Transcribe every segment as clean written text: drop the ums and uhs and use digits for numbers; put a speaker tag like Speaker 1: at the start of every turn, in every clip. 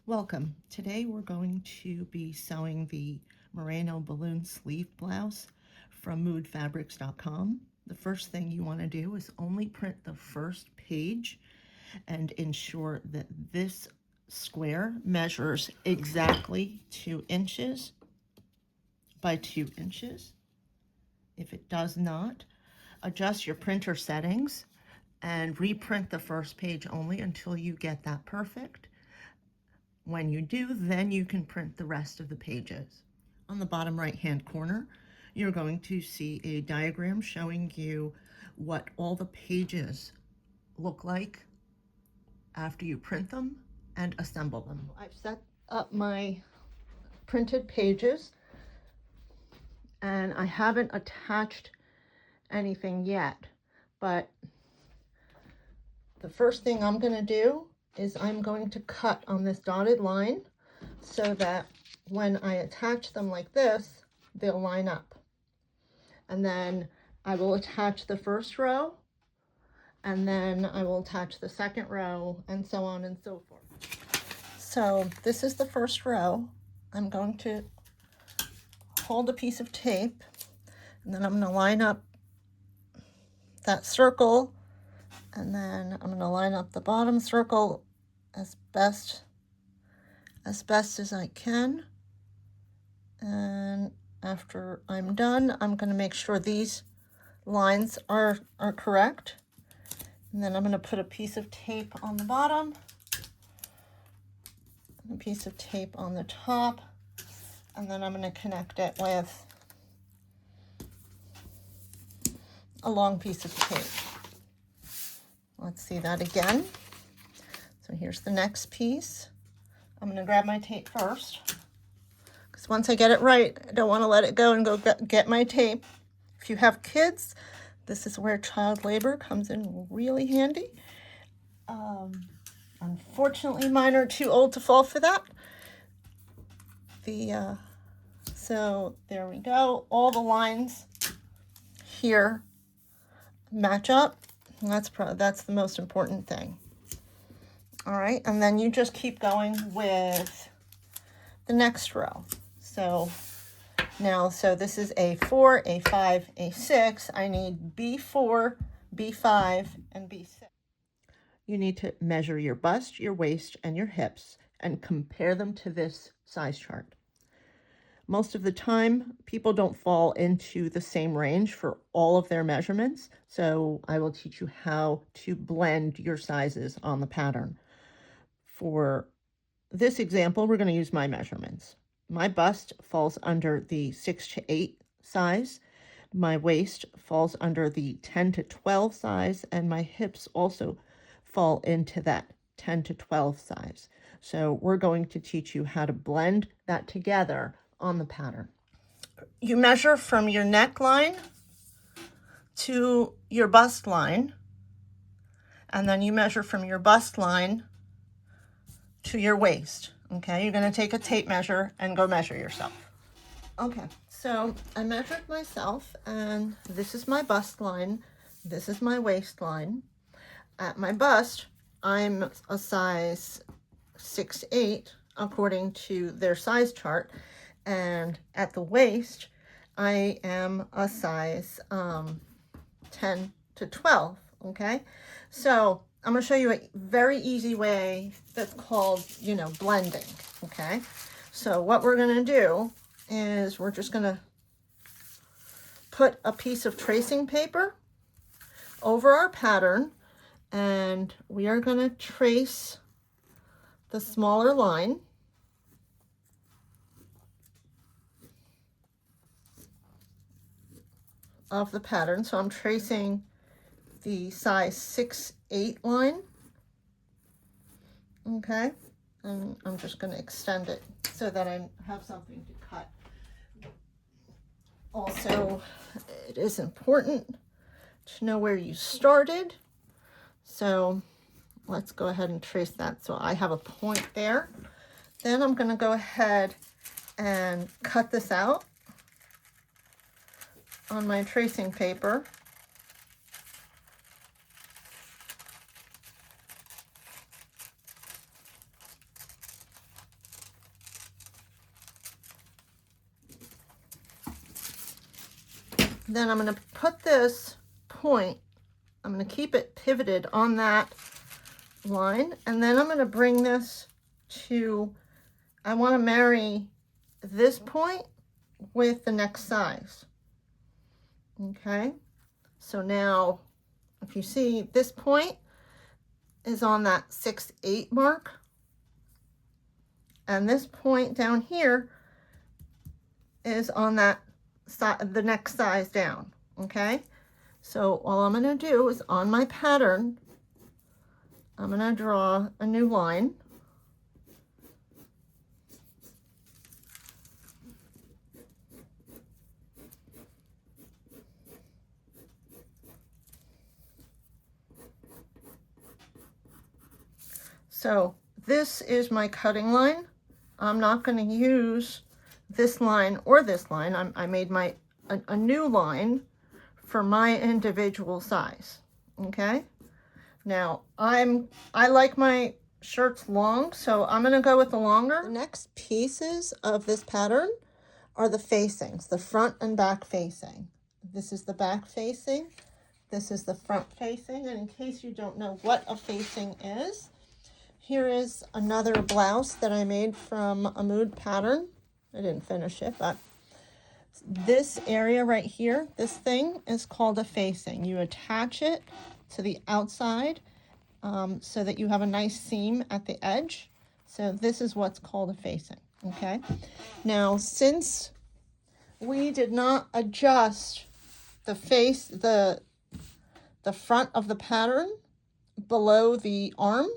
Speaker 1: Welcome. Today we're going to be sewing the Merano Balloon Sleeve Blouse from moodfabrics.com. The first thing you want to do is only print the first page and ensure that this square measures exactly 2 inches by 2 inches. If it does not, adjust your printer settings and reprint the first page only until you get that perfect. When you do, then you can print the rest of the pages. On the bottom right-hand corner, you're going to see a diagram showing you what all the pages look like after you print them and assemble them. I've set up my printed pages and I haven't attached anything yet, but the first thing I'm going to do is I'm going to cut on this dotted line so that when I attach them like this, they'll line up. And then I will attach the first row, and then I will attach the second row, and so on and so forth. So this is the first row. I'm going to hold a piece of tape, and then I'm going to line up that circle, and then I'm going to line up the bottom circle as best as I can. And after I'm done, I'm going to make sure these lines are correct. And then I'm going to put a piece of tape on the bottom, and a piece of tape on the top, and then I'm going to connect it with a long piece of tape. Let's see that again. So here's the next piece. I'm going to grab my tape first, because once I get it right, I don't want to let it go and go get my tape. If you have kids, this is where child labor comes in really handy. Unfortunately, mine are too old to fall for that. So there we go. All the lines here match up. And that's the most important thing. All right, and then you just keep going with the next row. So this is A4, A5, A6. I need B4, B5, and B6. You need to measure your bust, your waist, and your hips and compare them to this size chart. Most of the time, people don't fall into the same range for all of their measurements, so I will teach you how to blend your sizes on the pattern. For this example, we're going to use my measurements. My bust falls under the 6 to 8 size. My waist falls under the 10 to 12 size, and my hips also fall into that 10 to 12 size. So we're going to teach you how to blend that together on the pattern. You measure from your neckline to your bust line, and then you measure from your bust line to your waist. Okay, you're going to take a tape measure and go measure yourself. Okay, so I measured myself, and this is my bust line, this is my waistline. At my bust, I'm a size 6'8" according to their size chart, and at the waist, I am a size 10 to 12, okay? So I'm going to show you a very easy way that's called, blending, okay? So what we're going to do is we're just going to put a piece of tracing paper over our pattern, and we are going to trace the smaller line. Of the pattern. So I'm tracing the size 6'8" line. Okay, and I'm just going to extend it so that I have something to cut. Also, it is important to know where you started. So let's go ahead and trace that. So I have a point there. Then I'm going to go ahead and cut this out on my tracing paper. Then I'm going to put this point, I'm going to keep it pivoted on that line, and then I'm going to bring this to, I want to marry this point with the next size. Okay, so now if you see, this point is on that 6/8 mark, and this point down here is on that the next size down. Okay, so all I'm going to do is on my pattern, I'm going to draw a new line. So this is my cutting line. I'm not going to use this line or this line. I made a new line for my individual size. Okay. Now I like my shirts long, so I'm going to go with the longer. The next pieces of this pattern are the facings, the front and back facing. This is the back facing. This is the front facing. And in case you don't know what a facing is, here is another blouse that I made from a mood pattern. I didn't finish it, but this area right here, this thing is called a facing. You attach it to the outside so that you have a nice seam at the edge. So this is what's called a facing, okay? Now, since we did not adjust the front of the pattern below the arm,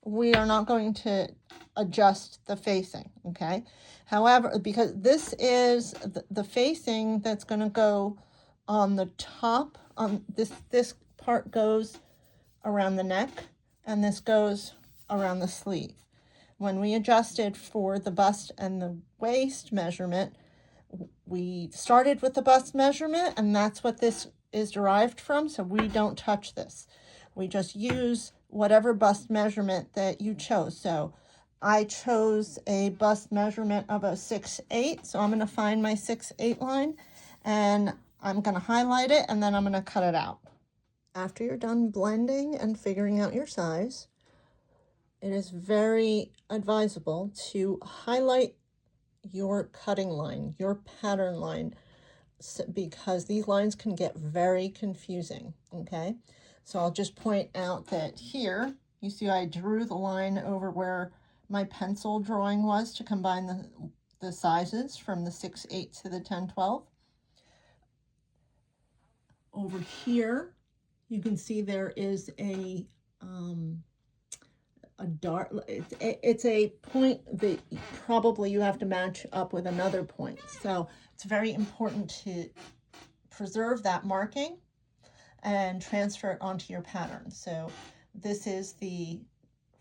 Speaker 1: we are not going to adjust the facing, okay? However, because this is the facing that's going to go on the top, this part goes around the neck, and this goes around the sleeve. When we adjusted for the bust and the waist measurement, we started with the bust measurement, and that's what this is derived from, so we don't touch this. We just use whatever bust measurement that you chose. So I chose a bust measurement of a 6/8, so I'm going to find my 6/8 line, and I'm going to highlight it, and then I'm going to cut it out. After you're done blending and figuring out your size, it is very advisable to highlight your cutting line, your pattern line, because these lines can get very confusing, okay? So I'll just point out that here, you see I drew the line over where my pencil drawing was to combine the sizes from the 6/8 to the 10/12. Over here, you can see there is a dart. It's a point that probably you have to match up with another point. So it's very important to preserve that marking and transfer it onto your pattern. So this is the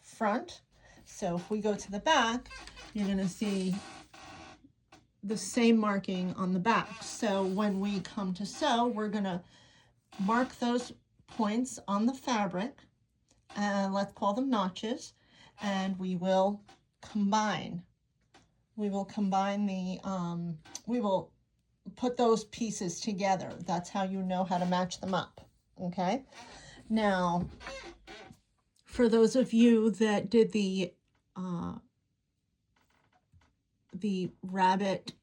Speaker 1: front. So if we go to the back, you're going to see the same marking on the back. So when we come to sew, we're going to mark those points on the fabric, and let's call them notches, and we will combine. We will combine we will put those pieces together. That's how you know how to match them up. Okay, now for those of you that did the rabbit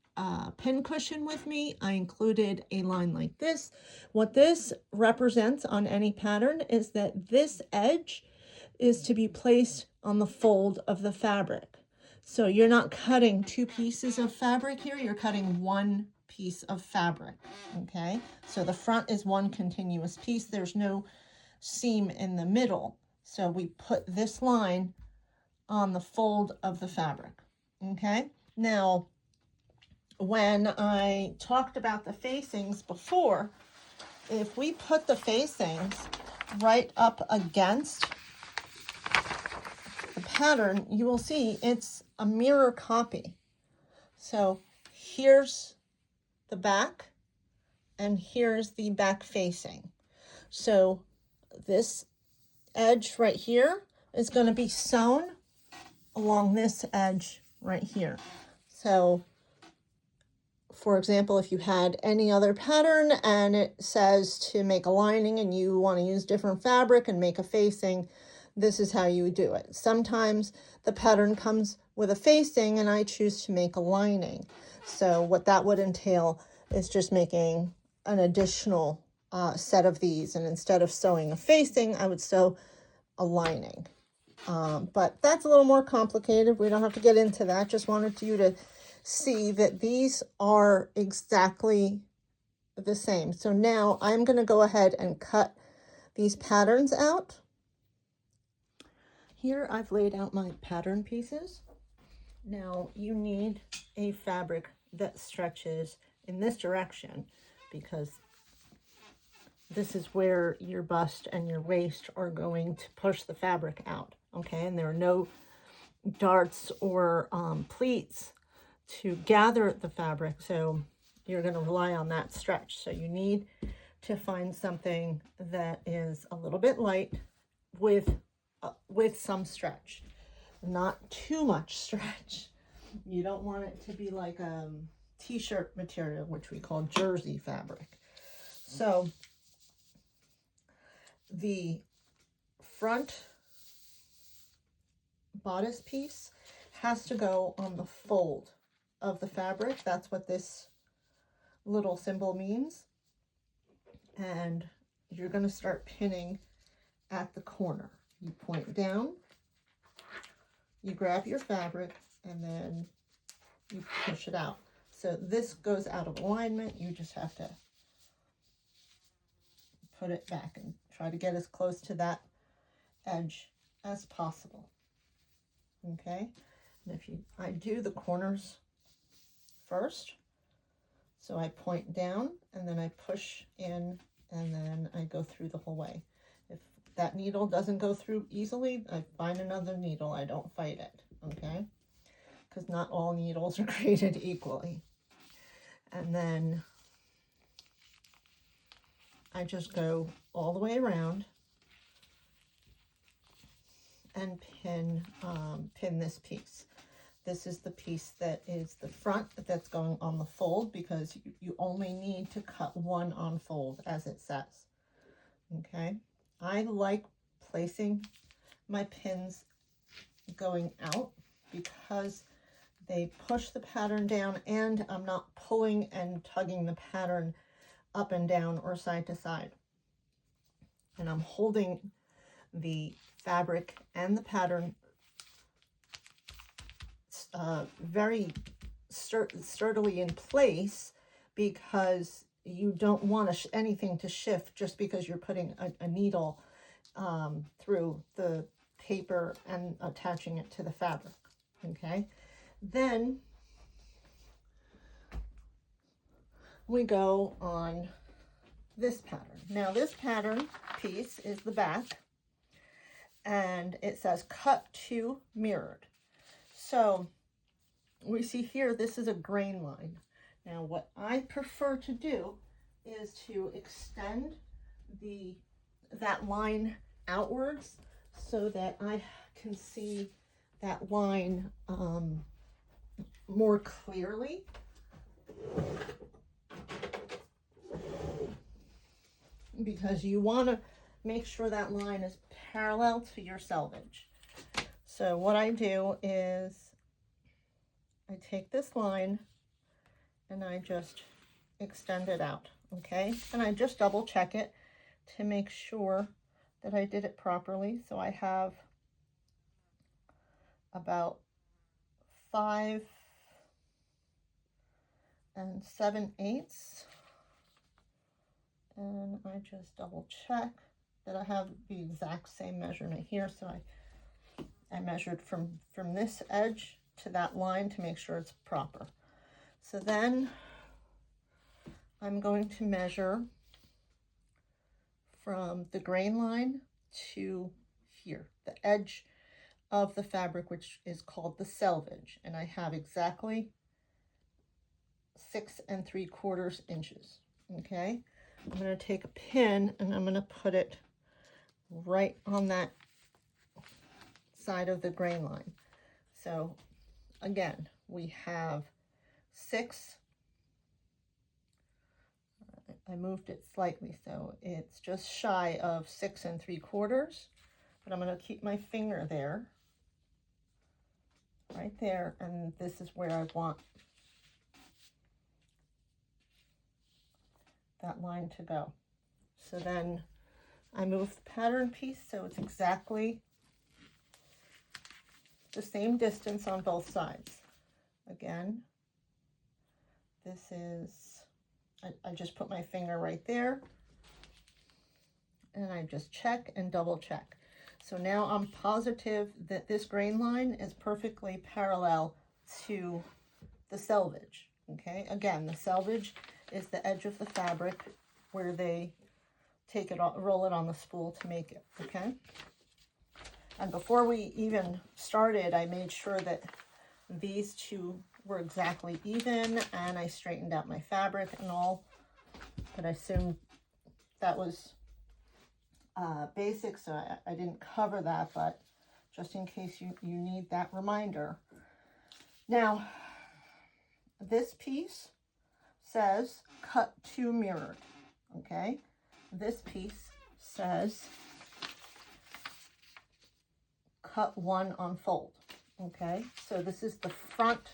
Speaker 1: pin cushion with me, I included a line like this. What this represents on any pattern is that this edge is to be placed on the fold of the fabric. So you're not cutting two pieces of fabric here, you're cutting one piece of fabric, okay? So the front is one continuous piece. There's no seam in the middle. So we put this line on the fold of the fabric, okay? Now, when I talked about the facings before, if we put the facings right up against the pattern, you will see it's a mirror copy. So here's the back, and here's the back facing. So this edge right here is going to be sewn along this edge right here. So for example, if you had any other pattern and it says to make a lining and you want to use different fabric and make a facing, this is how you would do it. Sometimes the pattern comes with a facing and I choose to make a lining. So what that would entail is just making an additional set of these, and instead of sewing a facing, I would sew a lining. But that's a little more complicated. We don't have to get into that. Just wanted you to see that these are exactly the same. So now I'm going to go ahead and cut these patterns out. Here I've laid out my pattern pieces. Now you need a fabric that stretches in this direction, because this is where your bust and your waist are going to push the fabric out, okay? And there are no darts or pleats to gather the fabric, so you're going to rely on that stretch. So you need to find something that is a little bit light with some stretch, not too much stretch. You don't want it to be like t-shirt material, which we call jersey fabric. So the front bodice piece has to go on the fold of the fabric. That's what this little symbol means. And you're going to start pinning at the corner. You point down, you grab your fabric, and then you push it out. So this goes out of alignment. You just have to put it back and try to get as close to that edge as possible. Okay, and I do the corners first. So I point down and then I push in and then I go through the whole way. If that needle doesn't go through easily, I find another needle. I don't fight it, okay? Because not all needles are created equally. And then I just go all the way around and pin this piece. This is the piece that is the front that's going on the fold, because you only need to cut one on fold, as it says. Okay, I like placing my pins going out because they push the pattern down and I'm not pulling and tugging the pattern up and down or side to side. And I'm holding the fabric and the pattern very sturdily in place, because you don't want anything to shift just because you're putting a needle through the paper and attaching it to the fabric. Okay, then we go on this pattern. Now this pattern piece is the back, and it says cut to mirrored. So we see here, this is a grain line. Now what I prefer to do is to extend that line outwards so that I can see that line more clearly. Because you want to make sure that line is parallel to your selvage. So what I do is I take this line and I just extend it out, okay? And I just double check it to make sure that I did it properly. So I have about 5 7/8, and I just double check that I have the exact same measurement here. So I measured from this edge to that line to make sure it's proper. So then I'm going to measure from the grain line to here, the edge of the fabric, which is called the selvage, and I have exactly 6 3/4 inches. Okay, I'm going to take a pin and I'm going to put it right on that side of the grain line. So again, we have 6 I moved it slightly, so it's just shy of 6 3/4, but I'm going to keep my finger there, right there, and this is where I want that line to go. So then I move the pattern piece so it's exactly the same distance on both sides. Again, this is, I just put my finger right there, and I just check and double check. So now I'm positive that this grain line is perfectly parallel to the selvage. Okay, again, the selvage is the edge of the fabric where they take it, roll it on the spool to make it. Okay, and before we even started, I made sure that these two were exactly even, and I straightened out my fabric and all, but I assumed that was basic, so I didn't cover that, but just in case you need that reminder. Now, this piece says cut 2 mirrored, okay? This piece says cut 1 on fold, okay? So this is the front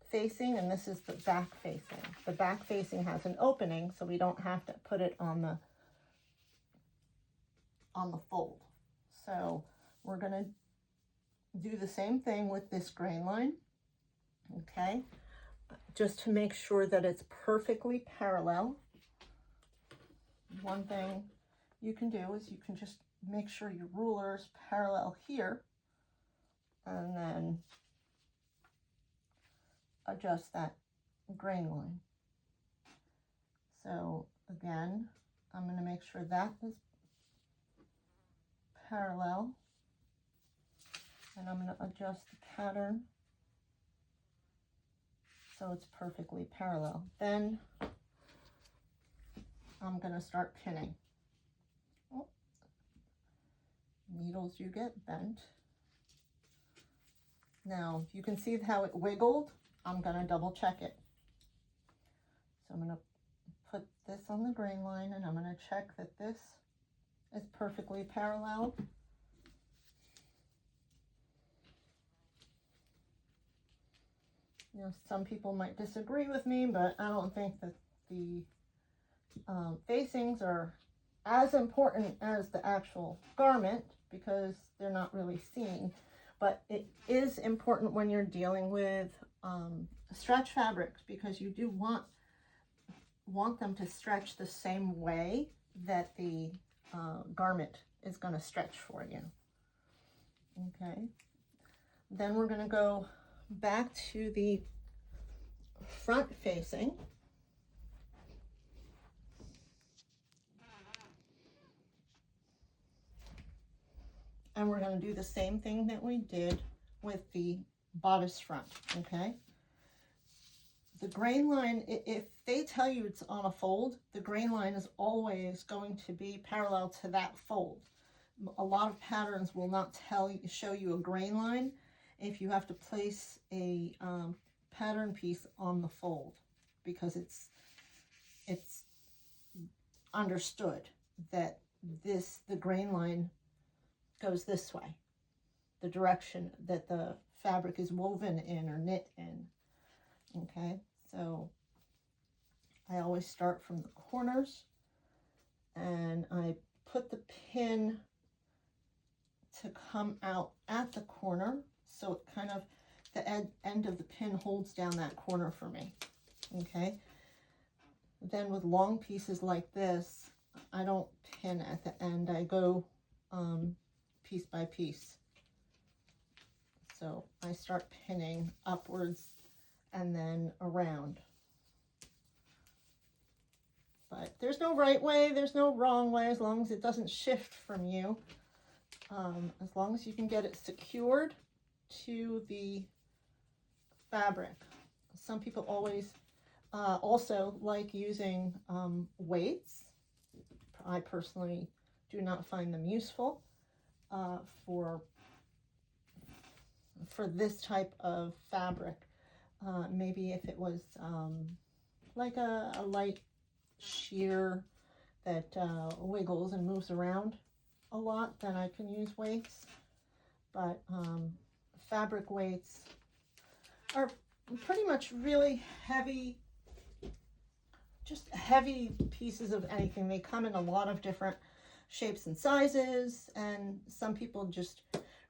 Speaker 1: facing, and this is the back facing. The back facing has an opening, so we don't have to put it on the fold. So we're going to do the same thing with this grain line, okay, just to make sure that it's perfectly parallel. One thing you can do is you can just make sure your ruler is parallel here, and then adjust that grain line. So again, I'm going to make sure that is parallel, and I'm going to adjust the pattern so it's perfectly parallel. Then I'm going to start pinning. Oh, needles you get bent. Now you can see how it wiggled. I'm going to double check it. So I'm going to put this on the grain line, and I'm going to check that this is perfectly parallel. You know, some people might disagree with me, but I don't think that the facings are as important as the actual garment because they're not really seen. But it is important when you're dealing with stretch fabrics, because you do want them to stretch the same way that the garment is going to stretch for you. Okay, then we're going to go back to the front facing, and we're going to do the same thing that we did with the bodice front. Okay, the grain line, if they tell you it's on a fold, the grain line is always going to be parallel to that fold. A lot of patterns will not show you a grain line if you have to place a pattern piece on the fold, because it's understood that the grain line goes this way, the direction that the fabric is woven in or knit in. Okay, so I always start from the corners, and I put the pin to come out at the corner, so it kind of, the end of the pin holds down that corner for me. Okay, then with long pieces like this, I don't pin at the end, I go piece by piece. So I start pinning upwards and then around. But there's no right way, there's no wrong way, as long as it doesn't shift from you. As long as you can get it secured to the fabric. Some people always also like using weights. I personally do not find them useful for this type of fabric. Maybe if it was like a light sheer that wiggles and moves around a lot, then I can use weights. But fabric weights are pretty much really heavy, just heavy pieces of anything. They come in a lot of different shapes and sizes, and some people just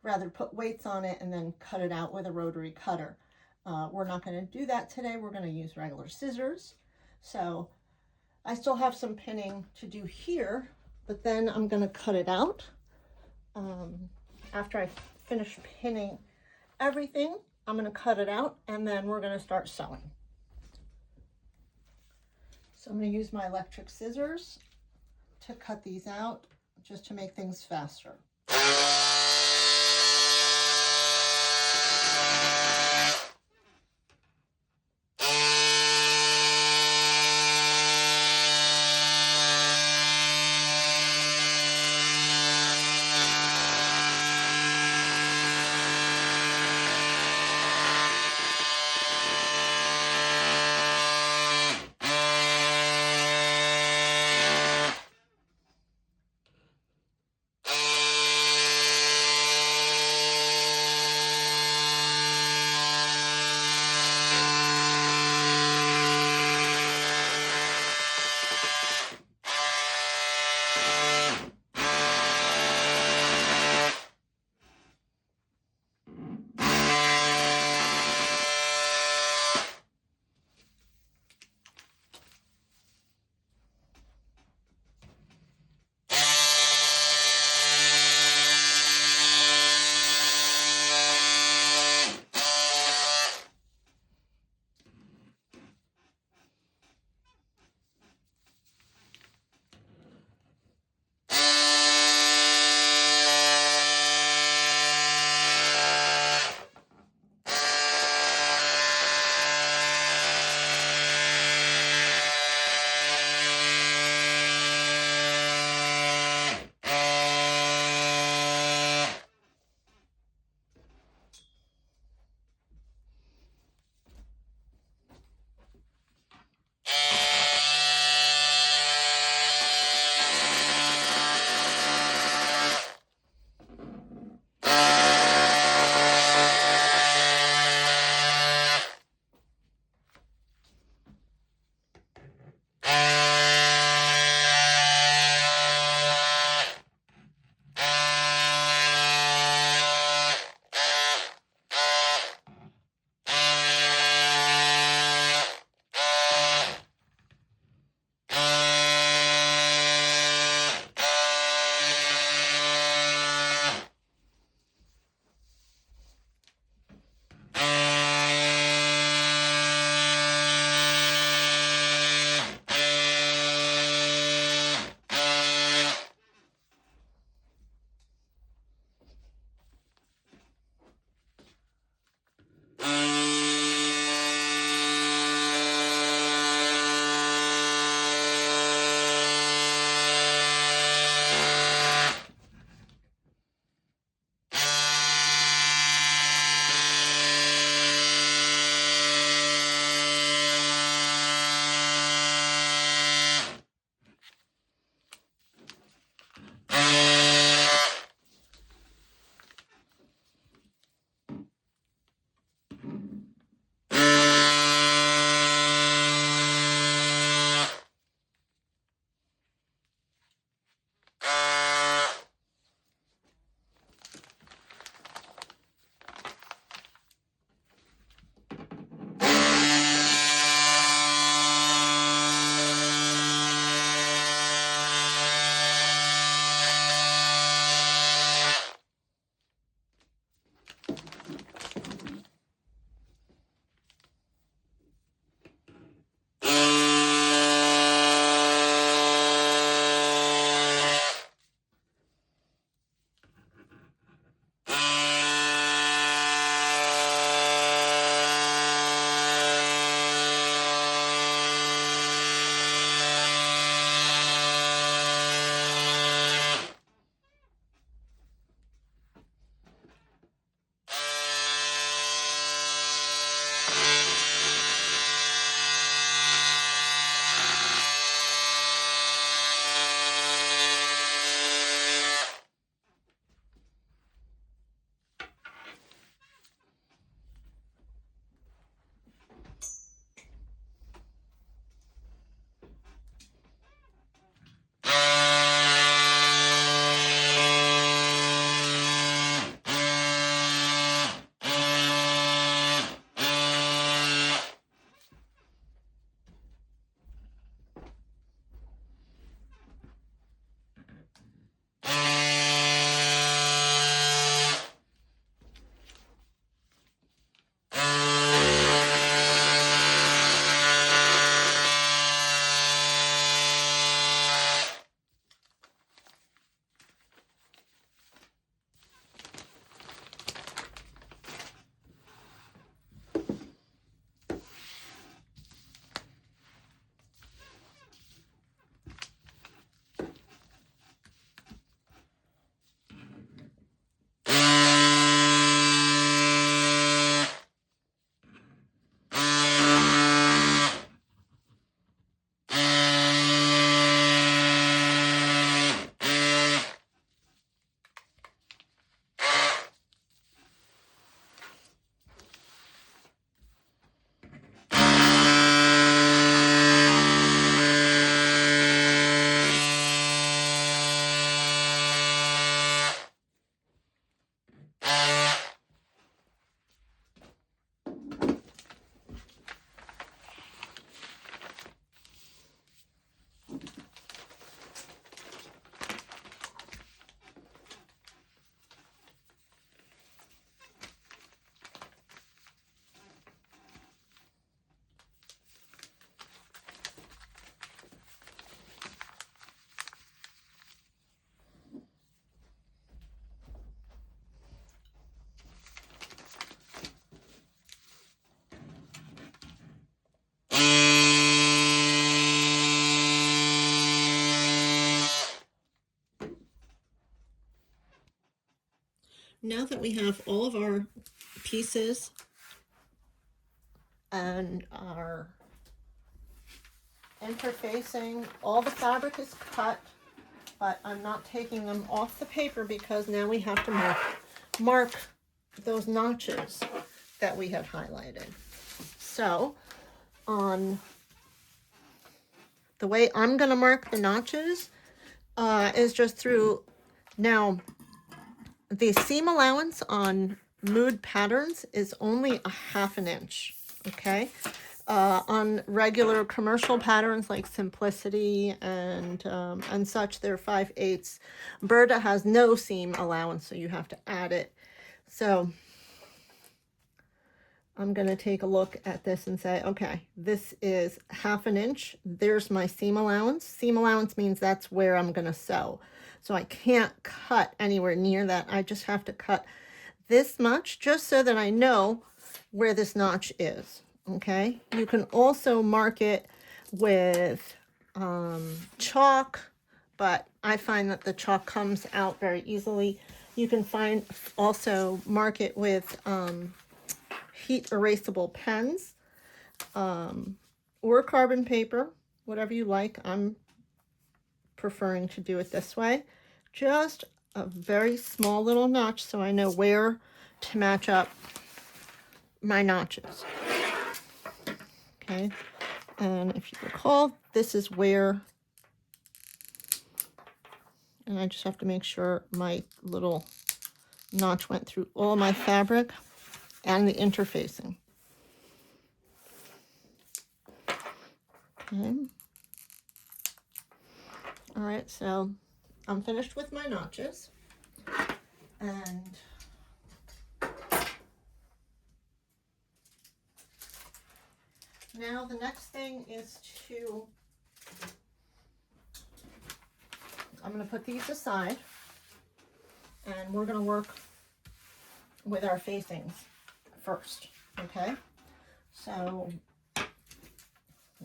Speaker 1: rather put weights on it and then cut it out with a rotary cutter. We're not going to do that today. We're going to use regular scissors. So I still have some pinning to do here, but then I'm going to cut it out. After I finish pinning everything, I'm going to cut it out, and then we're going to start sewing. So I'm going to use my electric scissors to cut these out, just to make things faster. Now that we have all of our pieces and our interfacing, all the fabric is cut, but I'm not taking them off the paper because now we have to mark those notches that we had highlighted. So on the way I'm going to mark the notches is just through, now the seam allowance on Mood Patterns is only a 1/2 inch, okay? On regular commercial patterns like Simplicity and such, they're 5/8. Berta has no seam allowance, so you have to add it. So I'm going to take a look at this and say, okay, this is 1/2 inch. There's my seam allowance. Seam allowance means that's where I'm going to sew. So I can't cut anywhere near that. I just have to cut this much just so that I know where this notch is. Okay. You can also mark it with chalk, but I find that the chalk comes out very easily. You can also mark it with heat erasable pens or carbon paper, whatever you like. I'm preferring to do it this way. Just a very small little notch so I know where to match up my notches. Okay, and if you recall, this is where, and I just have to make sure my little notch went through all my fabric and the interfacing. Okay. All right, so I'm finished with my notches, and now the next thing is I'm going to put these aside, and we're going to work with our facings first, okay? So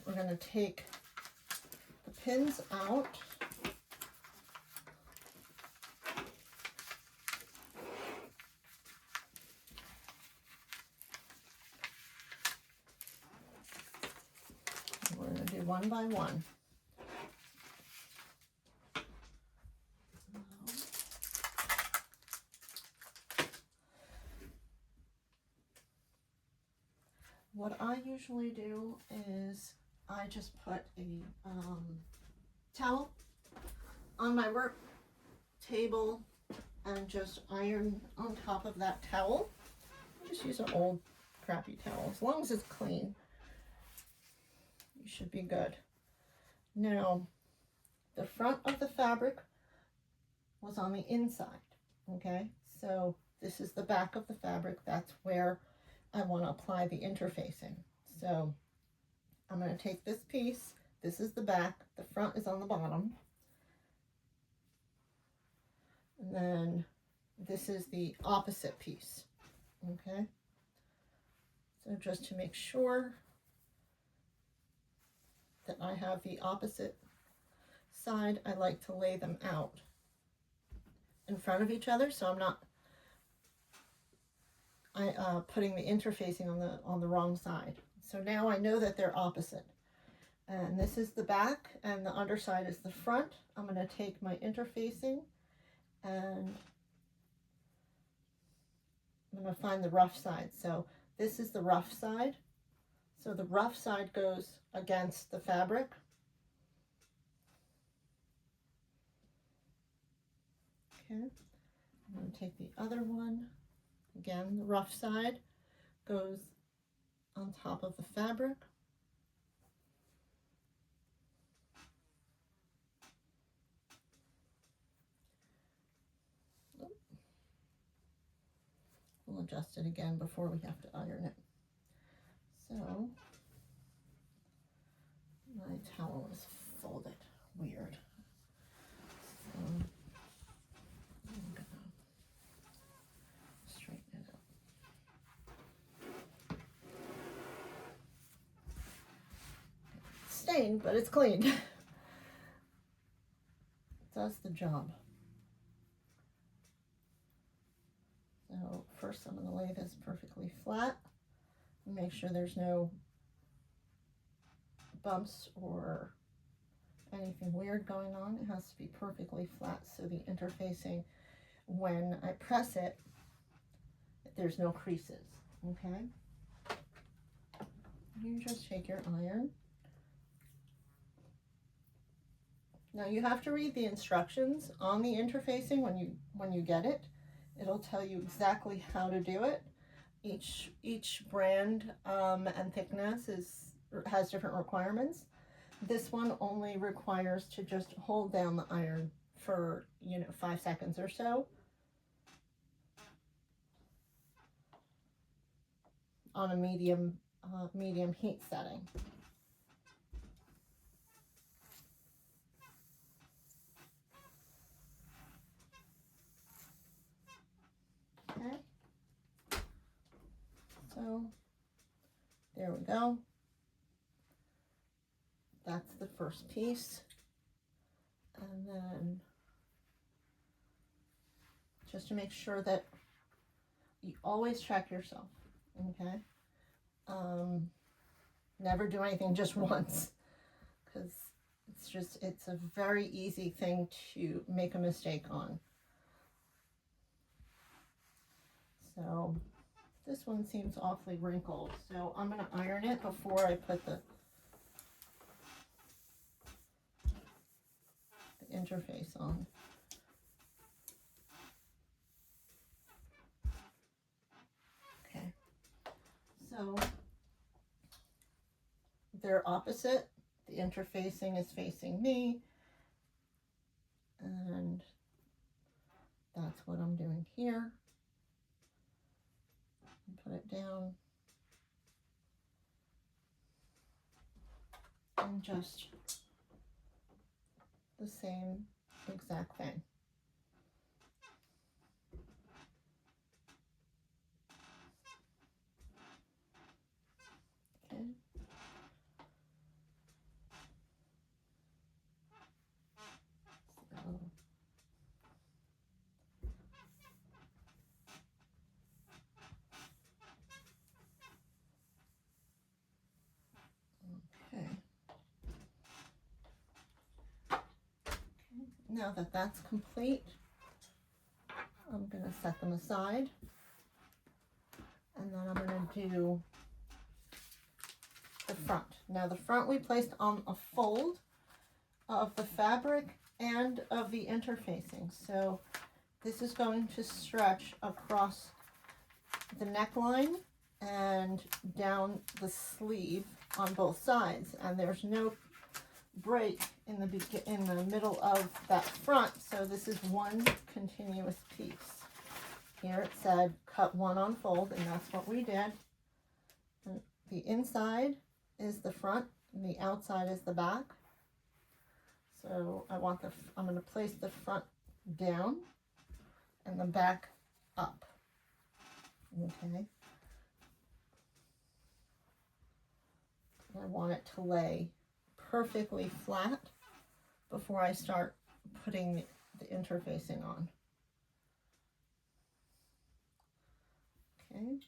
Speaker 1: we're going to take the pins out. We're going to do one by one. What I usually do is I just put a towel on my work table and just iron on top of that towel. Just use an old crappy towel. As long as it's clean, you should be good. Now, the front of the fabric was on the inside, okay? So this is the back of the fabric. That's where I want to apply the interfacing. So I'm going to take this piece. This is the back. The front is on the bottom. And then this is the opposite piece, okay? So just to make sure that I have the opposite side, I like to lay them out in front of each other, so I'm not putting the interfacing on the wrong side. So now I know that they're opposite. And this is the back, and the underside is the front. I'm going to take my interfacing, and I'm going to find the rough side. So this is the rough side. So the rough side goes against the fabric. Okay. I'm going to take the other one. Again, the rough side goes on top of the fabric. We'll adjust it again before we have to iron it. So my towel is folded weird. So I'm gonna straighten it up. It's stained, but it's clean. It does the job. course, I'm going to lay this perfectly flat and make sure there's no bumps or anything weird going on. It has to be perfectly flat so the interfacing, when I press it, there's no creases, okay? You just take your iron. Now you have to read the instructions on the interfacing when you get it. It'll tell you exactly how to do it. Each brand and thickness has different requirements. This one only requires to just hold down the iron for 5 seconds or so on a medium heat setting. Okay, so there we go. That's the first piece. And then just to make sure that you always check yourself, okay? Never do anything just once, because it's a very easy thing to make a mistake on. So this one seems awfully wrinkled, so I'm going to iron it before I put the interface on. Okay, so they're opposite. The interfacing is facing me, and that's what I'm doing here. Put it down and just the same exact thing. Okay. Okay. Now that that's complete, I'm going to set them aside, and then I'm going to do the front. Now the front we placed on a fold of the fabric and of the interfacing. So this is going to stretch across the neckline and down the sleeve on both sides, and there's no break in the middle of that front, so this is one continuous piece. Here it said cut one on fold, and that's what we did. And the inside is the front and the outside is the back. So I'm going to place the front down and the back up. Okay. I want it to lay perfectly flat before I start putting the interfacing on. Okay. And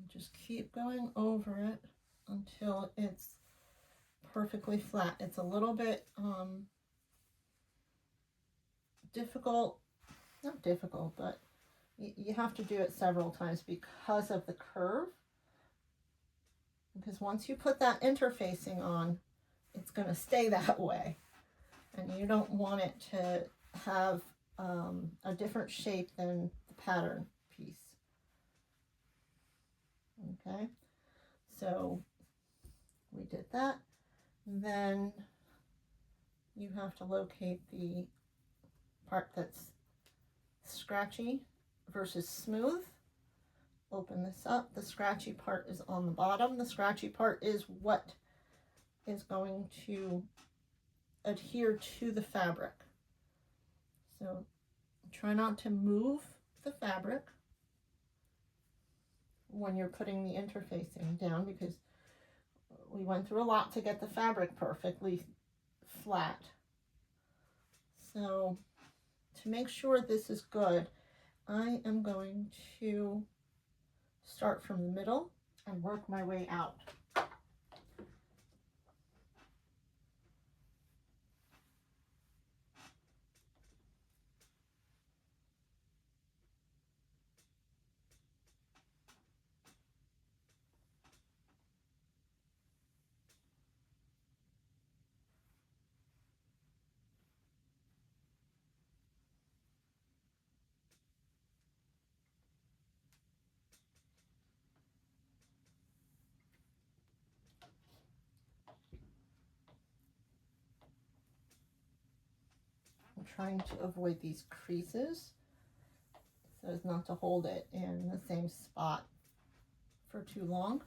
Speaker 1: just keep going over it until it's perfectly flat. It's a little bit difficult, not difficult, but you have to do it several times because of the curve. Because once you put that interfacing on, it's going to stay that way. And you don't want it to have a different shape than the pattern piece. Okay, so we did that. Then you have to locate the part that's scratchy versus smooth. Open this up. The scratchy part is on the bottom. The scratchy part is what is going to adhere to the fabric. So try not to move the fabric when you're putting the interfacing down, because we went through a lot to get the fabric perfectly flat. So to make sure this is good, I am going to start from the middle and work my way out. I'm trying to avoid these creases so as not to hold it in the same spot for too long.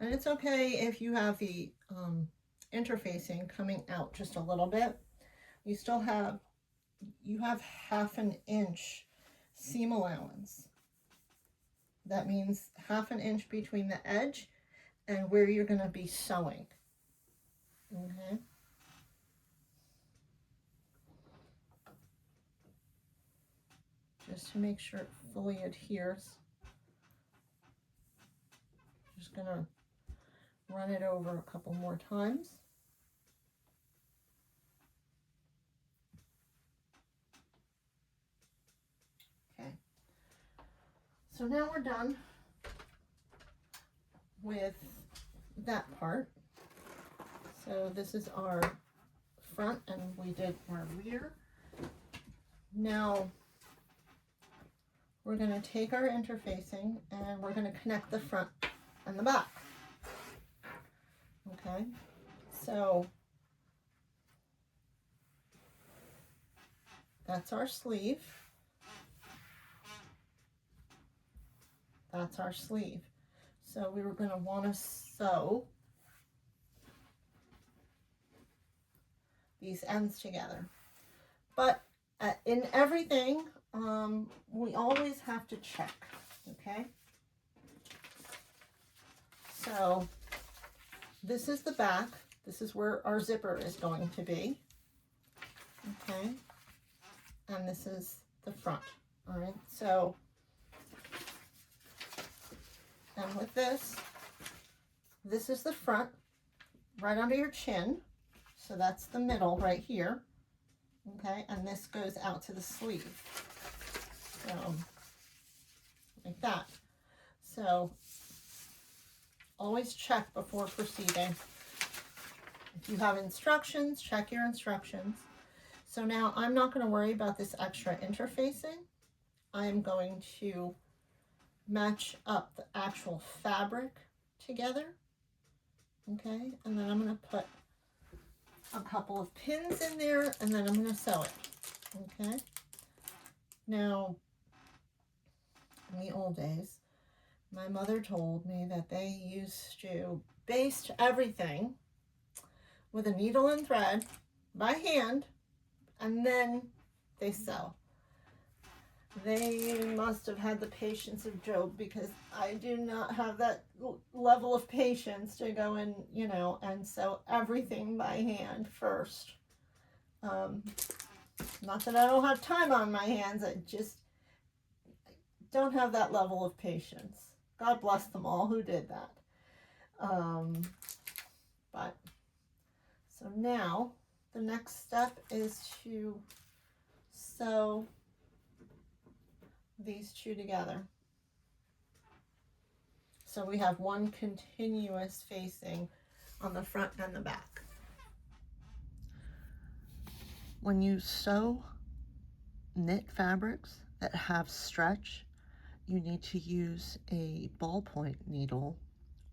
Speaker 1: And it's okay if you have the interfacing coming out just a little bit. You still have, you have 1/2 inch seam allowance. That means 1/2 inch between the edge and where you're going to be sewing. Okay. Just to make sure it fully adheres. Just going to run it over a couple more times. Okay. So now we're done with that part. So this is our front and we did our rear. Now we're going to take our interfacing and we're going to connect the front and the back. Okay, so that's our sleeve. That's our sleeve. So we were going to want to sew these ends together. But in everything, we always have to check, okay? So this is the back. This is where our zipper is going to be, okay? And this is the front, all right? So, and with this is the front, right under your chin. So that's the middle right here, okay? And this goes out to the sleeve, so like that. So always check before proceeding. If you have instructions, check your instructions. So now I'm not going to worry about this extra interfacing. I'm going to match up the actual fabric together, okay? And then I'm going to put a couple of pins in there and then I'm going to sew it, okay? Now, in the old days, my mother told me that they used to baste everything with a needle and thread by hand, and then they sew. They must have had the patience of Job, because I do not have that level of patience to go in, you know, and sew everything by hand first. Not that I don't have time on my hands, I just don't have that level of patience. God bless them all who did that. But so now the next step is to sew these two together. So we have one continuous facing on the front and the back. When you sew knit fabrics that have stretch, you need to use a ballpoint needle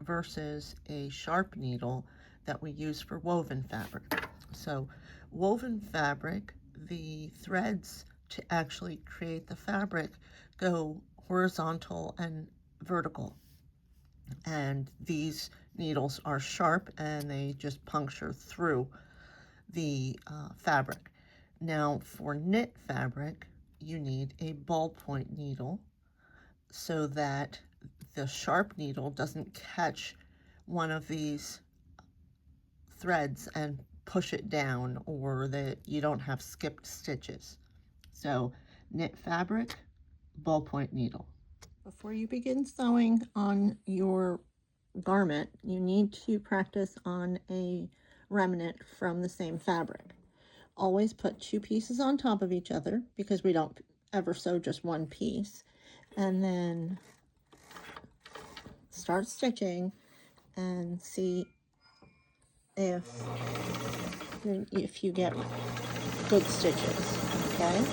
Speaker 1: versus a sharp needle that we use for woven fabric. So woven fabric, the threads to actually create the fabric go horizontal and vertical. And these needles are sharp and they just puncture through the fabric. Now for knit fabric, you need a ballpoint needle so that the sharp needle doesn't catch one of these threads and push it down, or that you don't have skipped stitches. So knit fabric, ballpoint needle. Before you begin sewing on your garment, you need to practice on a remnant from the same fabric. Always put 2 pieces on top of each other, because we don't ever sew just one piece, and then start stitching and see if you get good stitches, okay?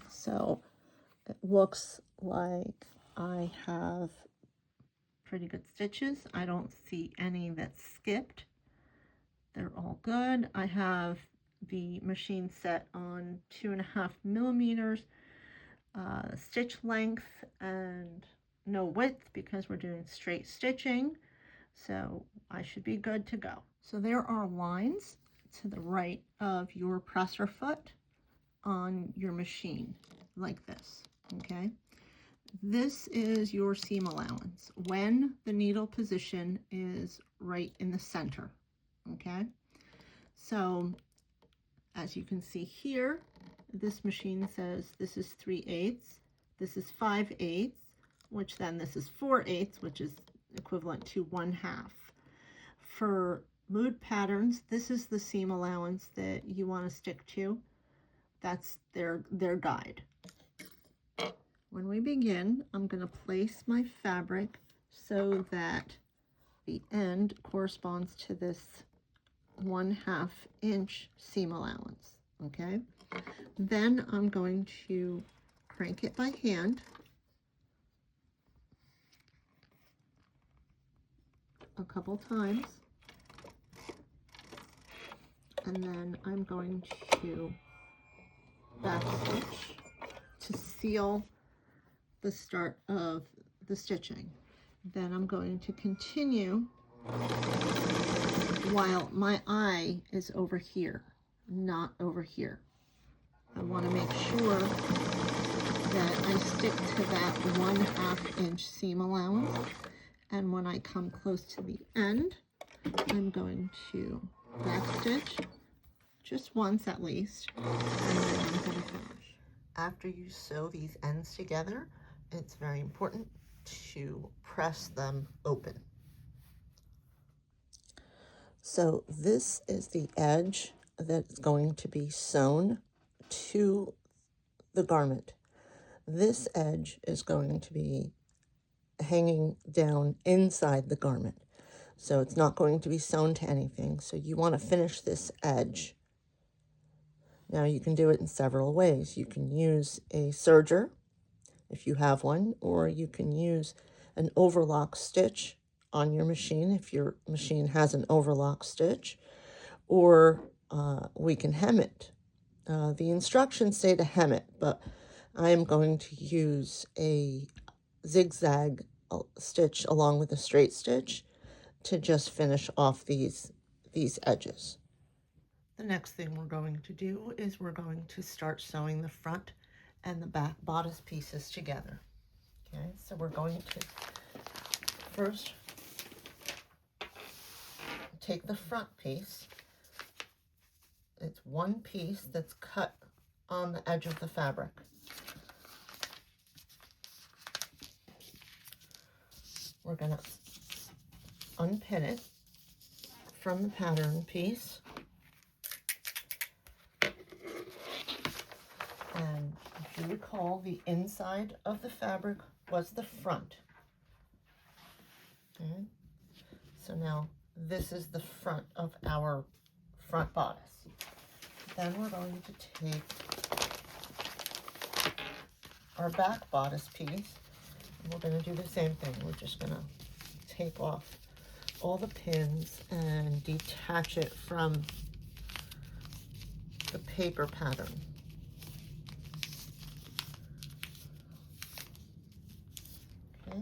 Speaker 1: So it looks like I have pretty good stitches. I don't see any that skipped. They're all good. I have the machine set on 2.5 millimeters stitch length and no width, because we're doing straight stitching. So I should be good to go. So there are lines to the right of your presser foot on your machine, like this, okay? This is your seam allowance when the needle position is right in the center, okay? So as you can see here, this machine says this is 3/8, this is 5/8, which then this is 4/8, which is equivalent to 1/2. For mood patterns, this is the seam allowance that you want to stick to. That's their guide. When we begin, I'm going to place my fabric so that the end corresponds to this 1/2 inch seam allowance, okay? Then I'm going to crank it by hand a couple times, and then I'm going to backstitch to seal the start of the stitching. Then I'm going to continue while my eye is over here, not over here. I want to make sure that I stick to that 1/2 inch seam allowance, and when I come close to the end, I'm going to backstitch just once at least, and then I'm going to finish. After you sew these ends together, it's very important to press them open. So this is the edge that's going to be sewn to the garment. This edge is going to be hanging down inside the garment. So it's not going to be sewn to anything. So you want to finish this edge. Now you can do it in several ways. You can use a serger if you have one, or you can use an overlock stitch on your machine if your machine has an overlock stitch, or we can hem it. The instructions say to hem it, but I am going to use a zigzag stitch along with a straight stitch to just finish off these edges. The next thing we're going to do is we're going to start sewing the front and the back bodice pieces together. Okay, so we're going to first take the front piece. It's one piece that's cut on the edge of the fabric. We're going to unpin it from the pattern piece. And if you recall, the inside of the fabric was the front. Okay. So now this is the front of our front bodice. Then we're going to take our back bodice piece, and we're going to do the same thing. We're just going to take off all the pins and detach it from the paper pattern. Okay.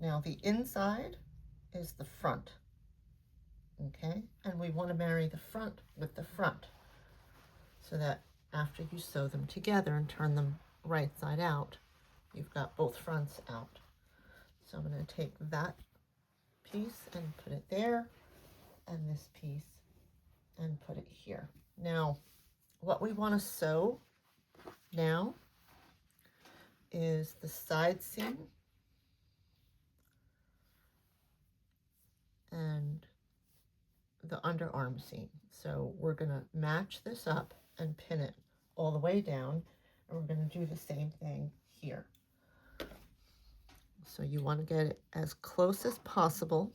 Speaker 1: Now the inside is the front, okay? And we want to marry the front with the front so that after you sew them together and turn them right side out, you've got both fronts out. So I'm going to take that piece and put it there, and this piece and put it here. Now, what we want to sew now is the side seam and the underarm seam. So we're going to match this up and pin it all the way down, and we're going to do the same thing here. So you want to get it as close as possible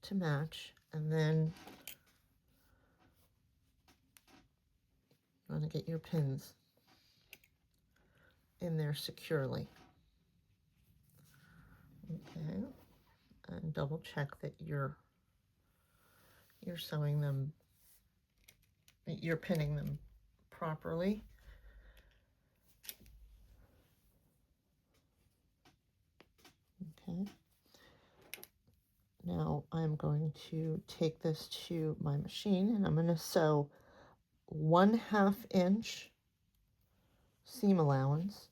Speaker 1: to match, and then you want to get your pins in there securely. Okay, and double check that you're sewing them, you're pinning them properly. Okay. Now I'm going to take this to my machine, and I'm going to sew 1/2 inch seam allowance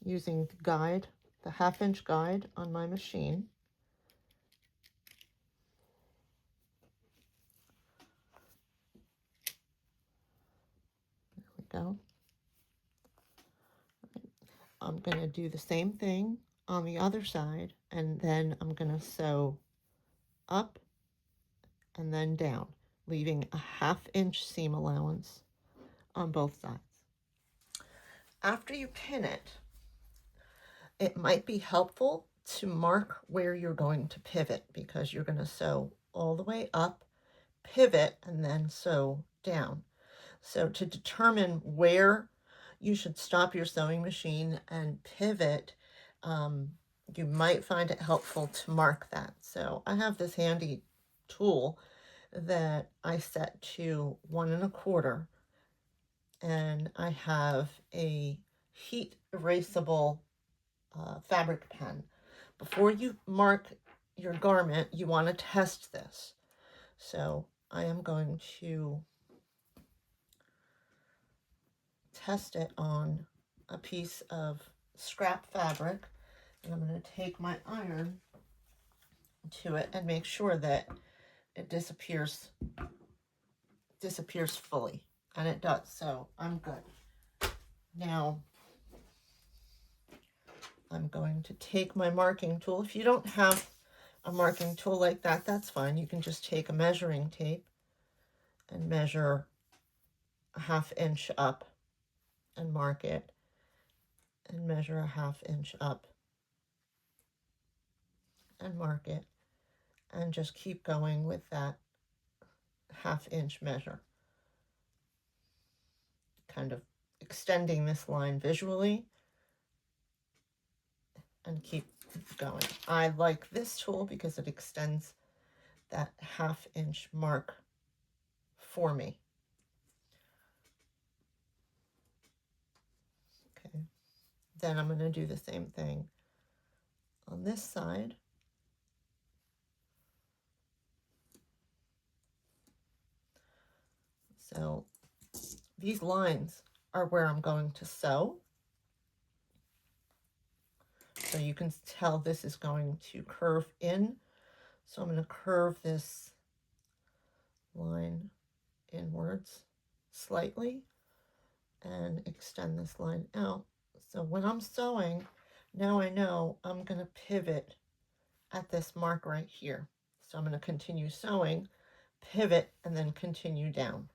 Speaker 1: using the guide, the 1/2 inch guide on my machine. There we go. I'm going to do the same thing on the other side, and then I'm going to sew up and then down, leaving a 1/2 inch seam allowance on both sides. After you pin it, it might be helpful to mark where you're going to pivot, because you're going to sew all the way up, pivot, and then sew down. So to determine where you should stop your sewing machine and pivot, you might find it helpful to mark that. So I have this handy tool that I set to 1 1/4, and I have a heat erasable fabric pen. Before you mark your garment, you want to test this. So I am going to test it on a piece of scrap fabric, and I'm going to take my iron to it and make sure that it disappears fully, and it does, so I'm good. Now I'm going to take my marking tool. If you don't have a marking tool like that, that's fine. You can just take a measuring tape and measure a 1/2 inch up and mark it, and measure a 1/2 inch up and mark it, and just keep going with that 1/2 inch measure, kind of extending this line visually, and keep going. I like this tool because it extends that 1/2 inch mark for me. Okay, then I'm going to do the same thing on this side. So these lines are where I'm going to sew. So you can tell this is going to curve in. So I'm going to curve this line inwards slightly and extend this line out. So when I'm sewing, now I know I'm going to pivot at this mark right here. So I'm going to continue sewing, pivot, and then continue down.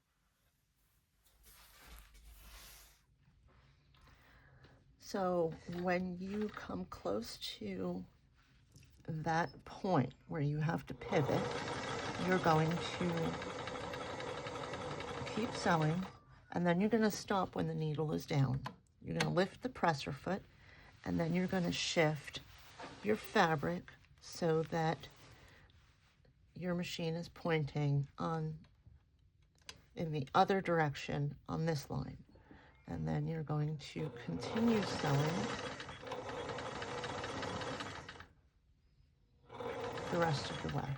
Speaker 1: So when you come close to that point where you have to pivot, you're going to keep sewing, and then you're going to stop when the needle is down. You're going to lift the presser foot, and then you're going to shift your fabric so that your machine is pointing in the other direction on this line. And then you're going to continue sewing the rest of the way.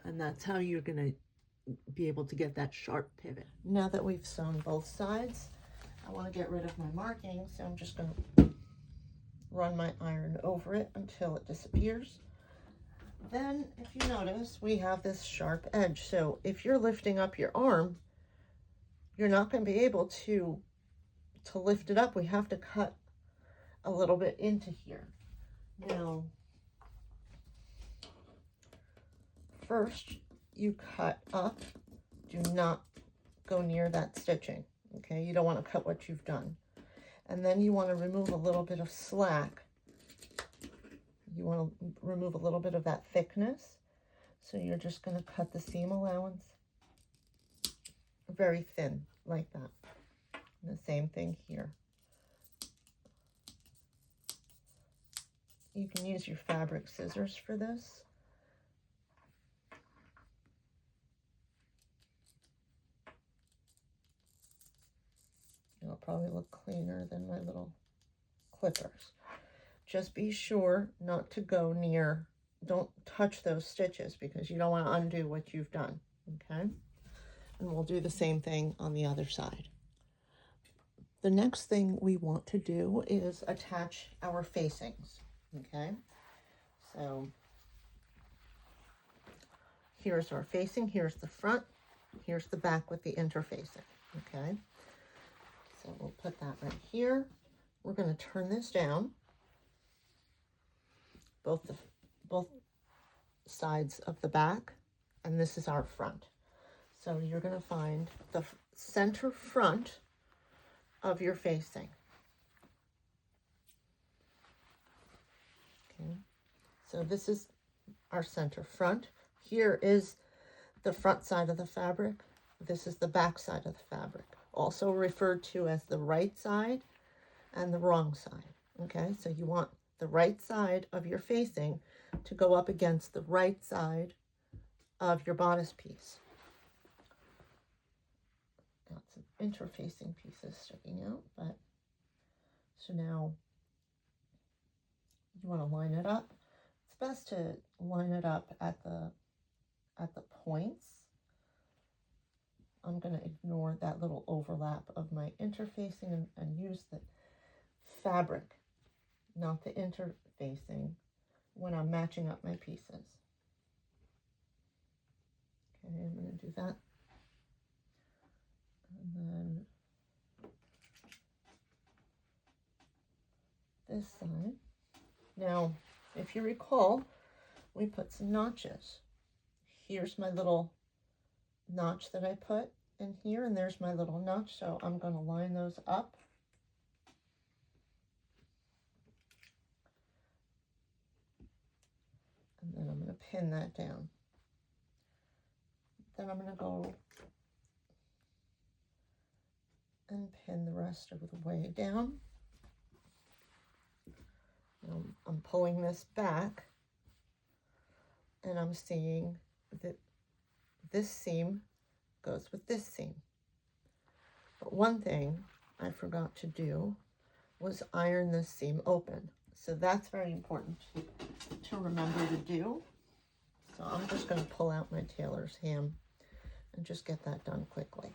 Speaker 1: And that's how you're going to be able to get that sharp pivot. Now that we've sewn both sides, I want to get rid of my marking, so I'm just going to run my iron over it until it disappears. Then, if you notice, we have this sharp edge. So if you're lifting up your arm, you're not going to be able to lift it up. We have to cut a little bit into here. Now, first you cut up. Do not go near that stitching, okay? You don't want to cut what you've done. And then you want to remove a little bit of slack. You want to remove a little bit of that thickness. So you're just going to cut the seam allowance very thin, like that. And the same thing here. You can use your fabric scissors for this. It'll probably look cleaner than my little clippers. Just be sure not to go near, don't touch those stitches because you don't want to undo what you've done, okay? And we'll do the same thing on the other side. The next thing we want to do is attach our facings, okay? So here's our facing, here's the front, here's the back with the interfacing, okay? So we'll put that right here. We're going to turn this down, both sides of the back, and this is our front. So you're going to find the center front of your facing. Okay, so this is our center front. Here is the front side of the fabric. This is the back side of the fabric, also referred to as the right side and the wrong side. Okay, so you want the right side of your facing to go up against the right side of your bodice piece. Got some interfacing pieces sticking out, but so now you want to line it up. It's best to line it up at the points. I'm going to ignore that little overlap of my interfacing and use the fabric, not the interfacing, when I'm matching up my pieces. Okay, I'm going to do that. And then this side. Now, if you recall, we put some notches. Here's my little notch that I put in here, and there's my little notch, so I'm going to line those up. And then I'm going to pin that down. Then I'm going to go and pin the rest of the way down. I'm pulling this back, and I'm seeing that this seam goes with this seam. But one thing I forgot to do was iron this seam open. So that's very important to remember to do. So I'm just going to pull out my tailor's ham and just get that done quickly.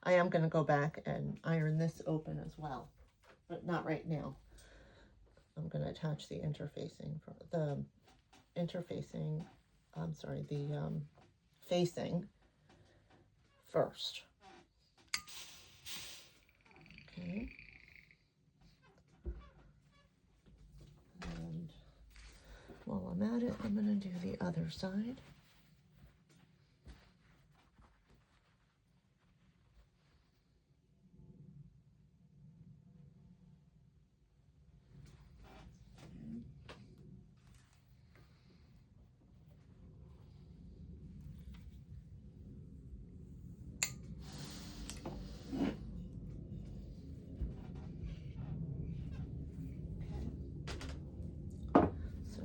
Speaker 1: I am going to go back and iron this open as well, but not right now. I'm going to attach the facing first. Okay. And while I'm at it, I'm going to do the other side.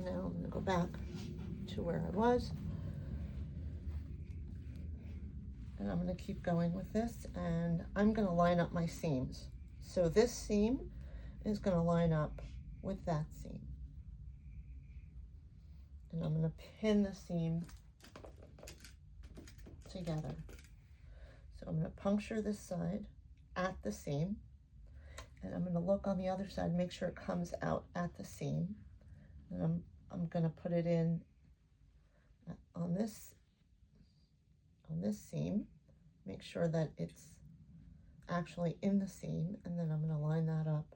Speaker 1: Now I'm going to go back to where I was, and I'm going to keep going with this, and I'm going to line up my seams. So this seam is going to line up with that seam. And I'm going to pin the seam together. So I'm going to puncture this side at the seam, and I'm going to look on the other side, make sure it comes out at the seam, and I'm going to put it in on this seam, make sure that it's actually in the seam, and then I'm going to line that up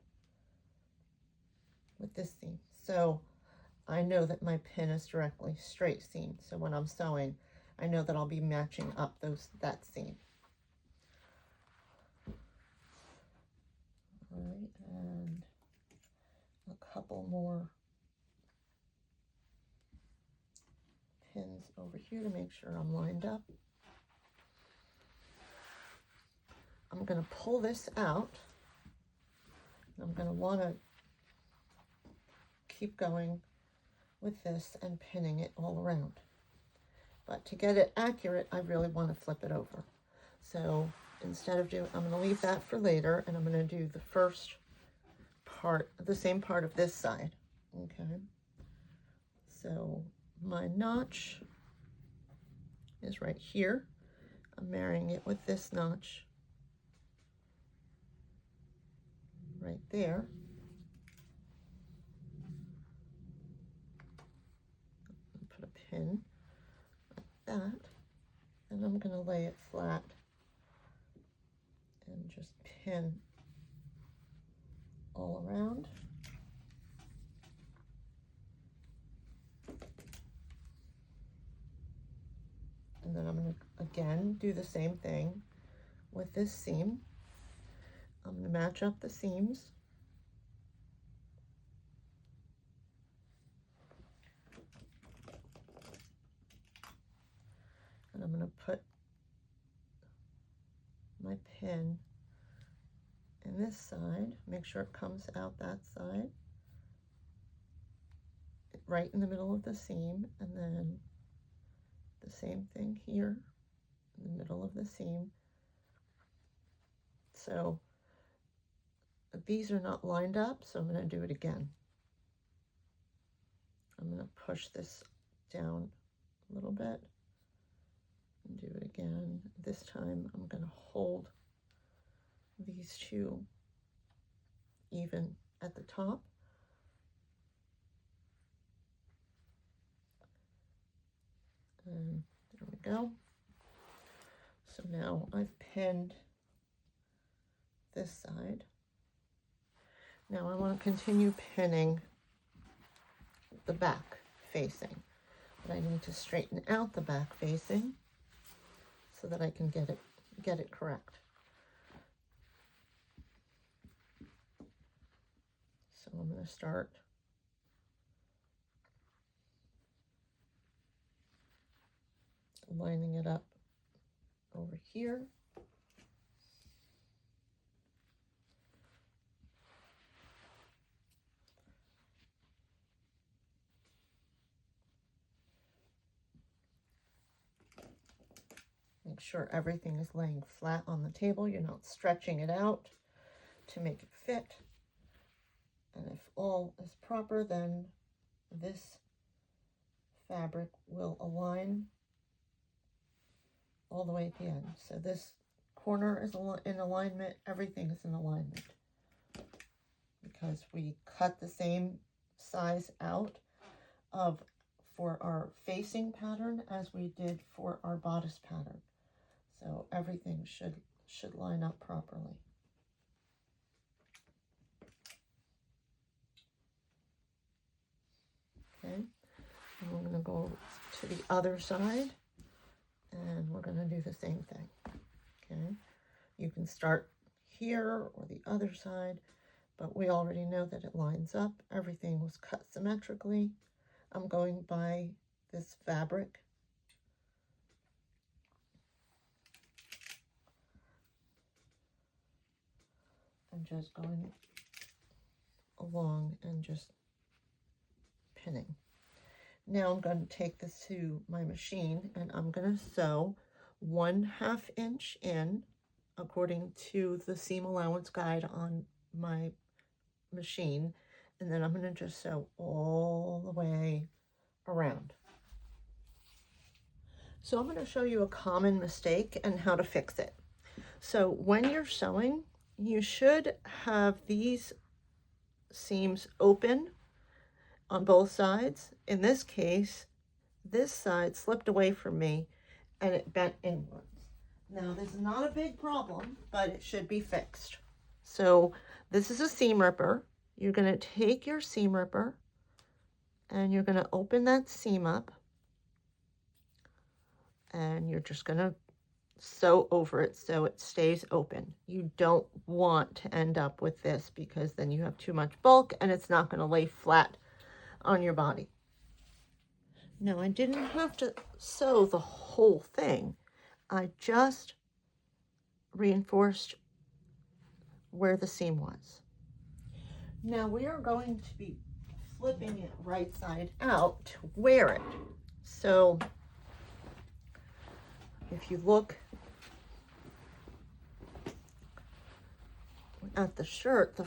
Speaker 1: with this seam. So I know that my pin is directly straight seam, so when I'm sewing, I know that I'll be matching up that seam. All right, and a couple more pins over here to make sure I'm lined up. I'm going to pull this out. I'm going to want to keep going with this and pinning it all around. But to get it accurate, I really want to flip it over. So instead of I'm going to leave that for later, and I'm going to do the first part, the same part of this side. Okay. So my notch is right here. I'm marrying it with this notch right there. Put a pin like that, and I'm going to lay it flat and just pin all around. And then I'm going to again do the same thing with this seam. I'm going to match up the seams. And I'm going to put my pin in this side, make sure it comes out that side, right in the middle of the seam, and then the same thing here in the middle of the seam. So these are not lined up, so I'm going to do it again. I'm going to push this down a little bit and do it again. This time I'm going to hold these two even at the top. And there we go. So now I've pinned this side. Now I want to continue pinning the back facing, but I need to straighten out the back facing so that I can get it correct. So I'm going to start lining it up over here. Make sure everything is laying flat on the table. You're not stretching it out to make it fit. And if all is proper, then this fabric will align all the way at the end. So this corner is in alignment, everything is in alignment, because we cut the same size out for our facing pattern as we did for our bodice pattern. So everything should line up properly. Okay, and we're going to go to the other side, and we're going to do the same thing. Okay, you can start here or the other side, but we already know that it lines up. Everything was cut symmetrically. I'm going by this fabric. I'm just going along and just pinning. Now I'm going to take this to my machine, and I'm going to sew 1/2 inch in according to the seam allowance guide on my machine, and then I'm going to just sew all the way around. So I'm going to show you a common mistake and how to fix it. So when you're sewing, you should have these seams open on both sides. In this case, this side slipped away from me and it bent inwards. Now this is not a big problem, but it should be fixed. So this is a seam ripper. You're going to take your seam ripper and you're going to open that seam up, and you're just going to sew over it so it stays open. You don't want to end up with this because then you have too much bulk and it's not going to lay flat on your body. Now I didn't have to sew the whole thing. I just reinforced where the seam was. Now we are going to be flipping it right side out to wear it. So if you look at the shirt, the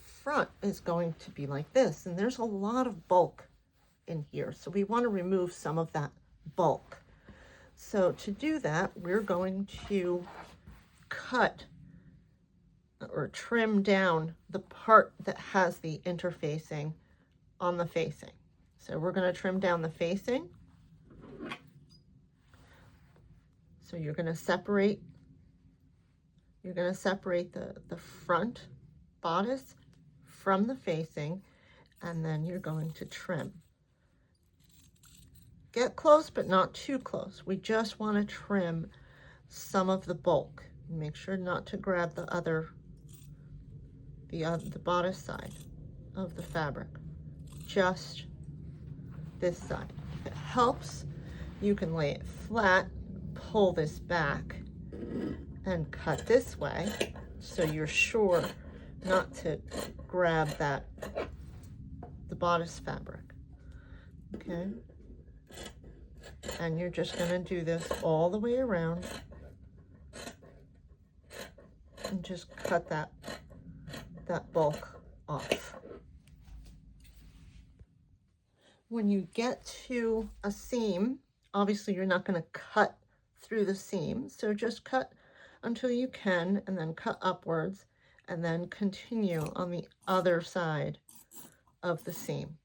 Speaker 1: front is going to be like this, and there's a lot of bulk in here. So we want to remove some of that bulk. So to do that, we're going to cut or trim down the part that has the interfacing on the facing. So we're going to trim down the facing. So you're going to separate the front bodice from the facing, and then you're going to trim. Get close, but not too close. We just want to trim some of the bulk. Make sure not to grab the bodice side of the fabric, just this side. If it helps, you can lay it flat, pull this back, and cut this way so you're sure not to grab the bodice fabric. Okay, and you're just going to do this all the way around and just cut that bulk off. When you get to a seam, obviously you're not going to cut through the seam, so just cut until you can, and then cut upwards, and then continue on the other side of the seam.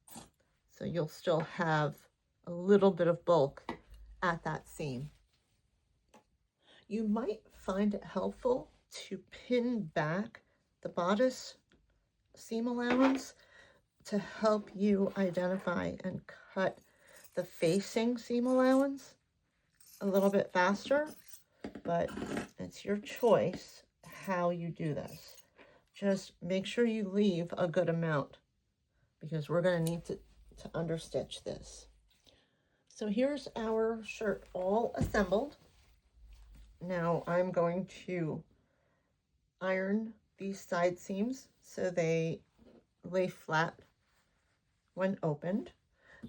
Speaker 1: So you'll still have a little bit of bulk at that seam. You might find it helpful to pin back the bodice seam allowance to help you identify and cut the facing seam allowance a little bit faster, but it's your choice how you do this. Just make sure you leave a good amount because we're going to need to understitch this. So here's our shirt all assembled. Now I'm going to iron these side seams so they lay flat when opened.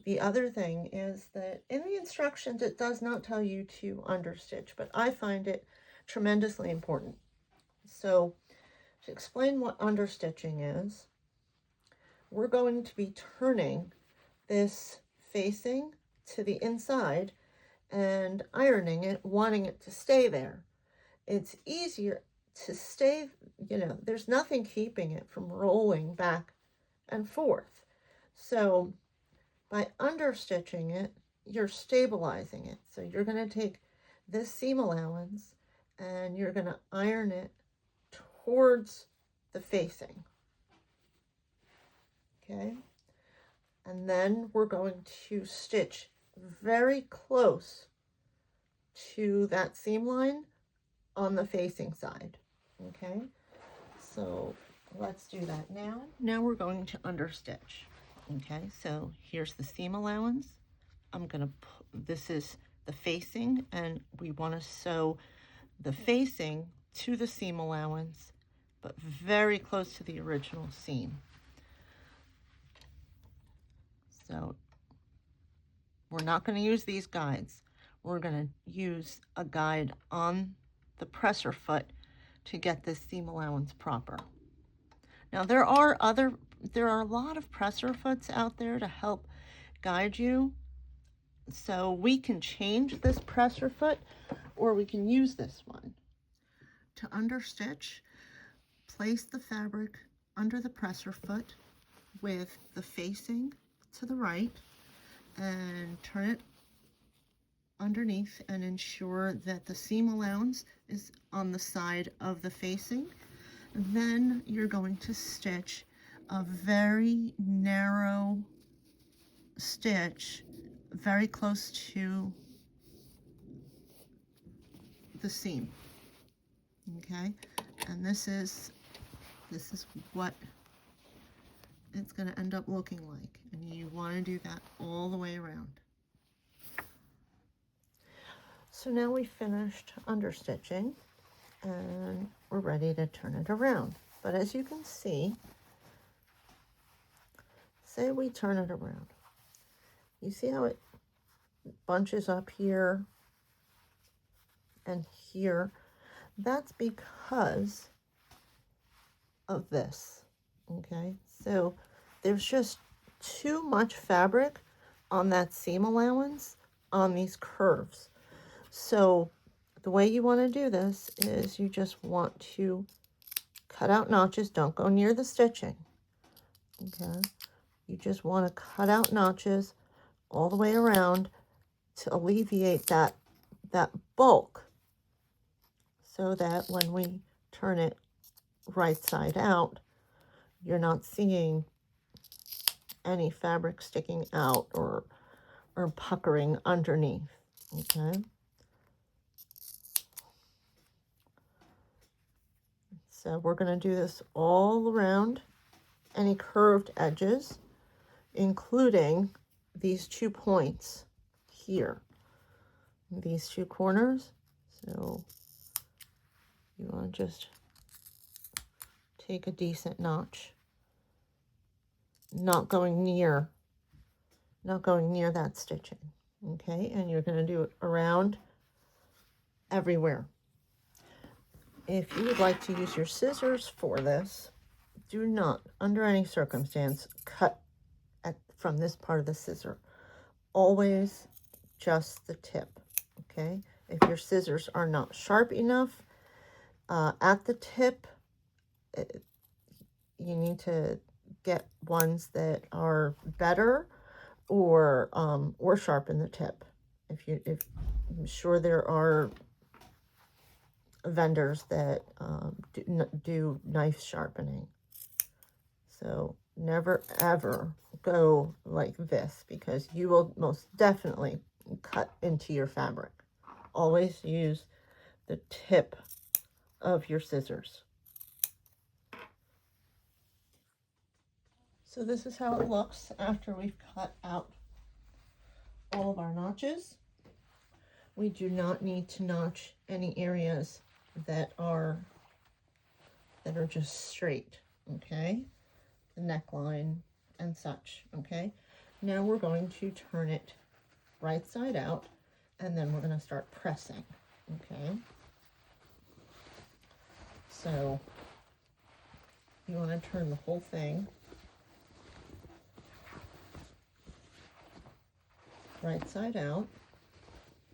Speaker 1: The other thing is that in the instructions it does not tell you to understitch, but I find it tremendously important. So to explain what understitching is, we're going to be turning this facing to the inside and ironing it, wanting it to stay there. It's easier to stay, there's nothing keeping it from rolling back and forth. So by understitching it, you're stabilizing it. So you're going to take this seam allowance and you're going to iron it towards the facing. Okay? And then we're going to stitch very close to that seam line on the facing side. Okay? So let's do that now. Now we're going to understitch. Okay, so here's the seam allowance. This is the facing, and we want to sew the facing to the seam allowance, but very close to the original seam. So we're not going to use these guides. We're going to use a guide on the presser foot to get this seam allowance proper. Now there are a lot of presser foots out there to help guide you. So we can change this presser foot, or we can use this one. To understitch, place the fabric under the presser foot with the facing to the right and turn it underneath and ensure that the seam allowance is on the side of the facing. Then you're going to stitch a very narrow stitch very close to the seam. Okay, and this is what it's going to end up looking like, and you want to do that all the way around. So now we finished understitching and we're ready to turn it around. But as you can see, say we turn it around, you see how it bunches up here and here? That's because of this. Okay, so there's just too much fabric on that seam allowance on these curves. So the way you want to do this is you just want to cut out notches. Don't go near the stitching. Okay, you just want to cut out notches all the way around to alleviate that bulk, so that when we turn it right side out, you're not seeing any fabric sticking out or puckering underneath. Okay, so we're going to do this all around any curved edges, including these 2 points here, these 2 corners. So you want to just take a decent notch, not going near that stitching. Okay, and you're going to do it around everywhere. If you would like to use your scissors for this, do not, under any circumstance, cut from this part of the scissor. Always just the tip. Okay, if your scissors are not sharp enough at the tip, you need to get ones that are better or sharpen the tip. I'm sure there are vendors that do knife sharpening. So never ever go like this, because you will most definitely cut into your fabric. Always use the tip of your scissors. So this is how it looks after we've cut out all of our notches. We do not need to notch any areas that are just straight, okay? The neckline and such, okay? Now we're going to turn it right side out, and then we're going to start pressing, okay? So you want to turn the whole thing right side out.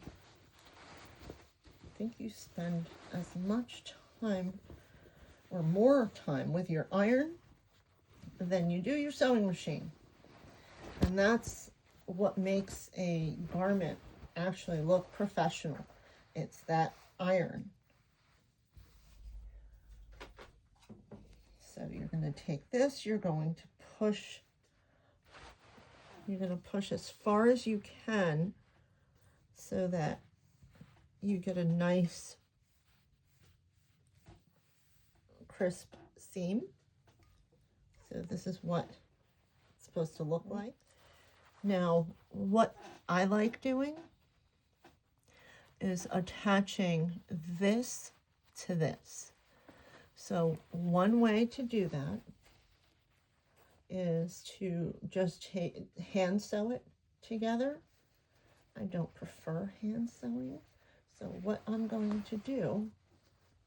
Speaker 1: I think you spend as much time or more time with your iron than you do your sewing machine. And that's what makes a garment actually look professional. It's that iron. So you're going to take this, you're going to push as far as you can so that you get a nice crisp seam. So this is what it's supposed to look like. Now, what I like doing is attaching this to this. So one way to do that is to just hand sew it together. I don't prefer hand sewing. So what I'm going to do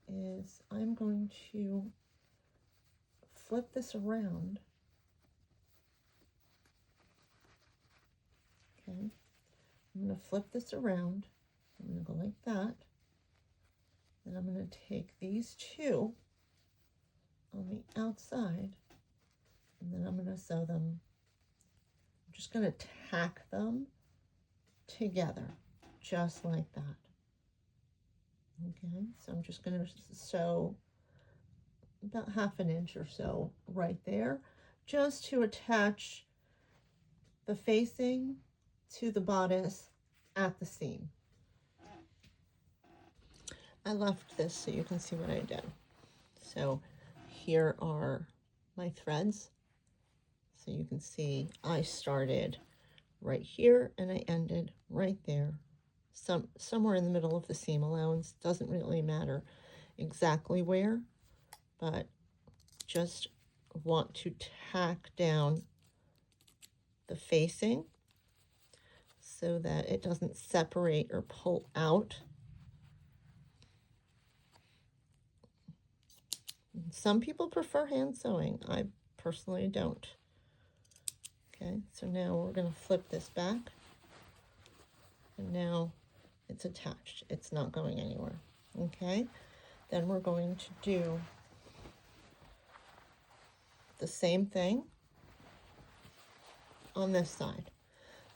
Speaker 1: is I'm going to flip this around. Okay, I'm going to flip this around. I'm going to go like that. Then I'm going to take these two on the outside, and then I'm going to sew them. I'm just going to tack them together, just like that. Okay, so I'm just going to sew about 1/2 inch or so right there, just to attach the facing to the bodice at the seam. I left this so you can see what I did. So here are my threads. So you can see I started right here and I ended right there. Somewhere in the middle of the seam allowance. Doesn't really matter exactly where, but just want to tack down the facing so that it doesn't separate or pull out. Some people prefer hand sewing. I personally don't. Okay, so now we're going to flip this back, and now it's attached. It's not going anywhere. Okay, then we're going to do the same thing on this side.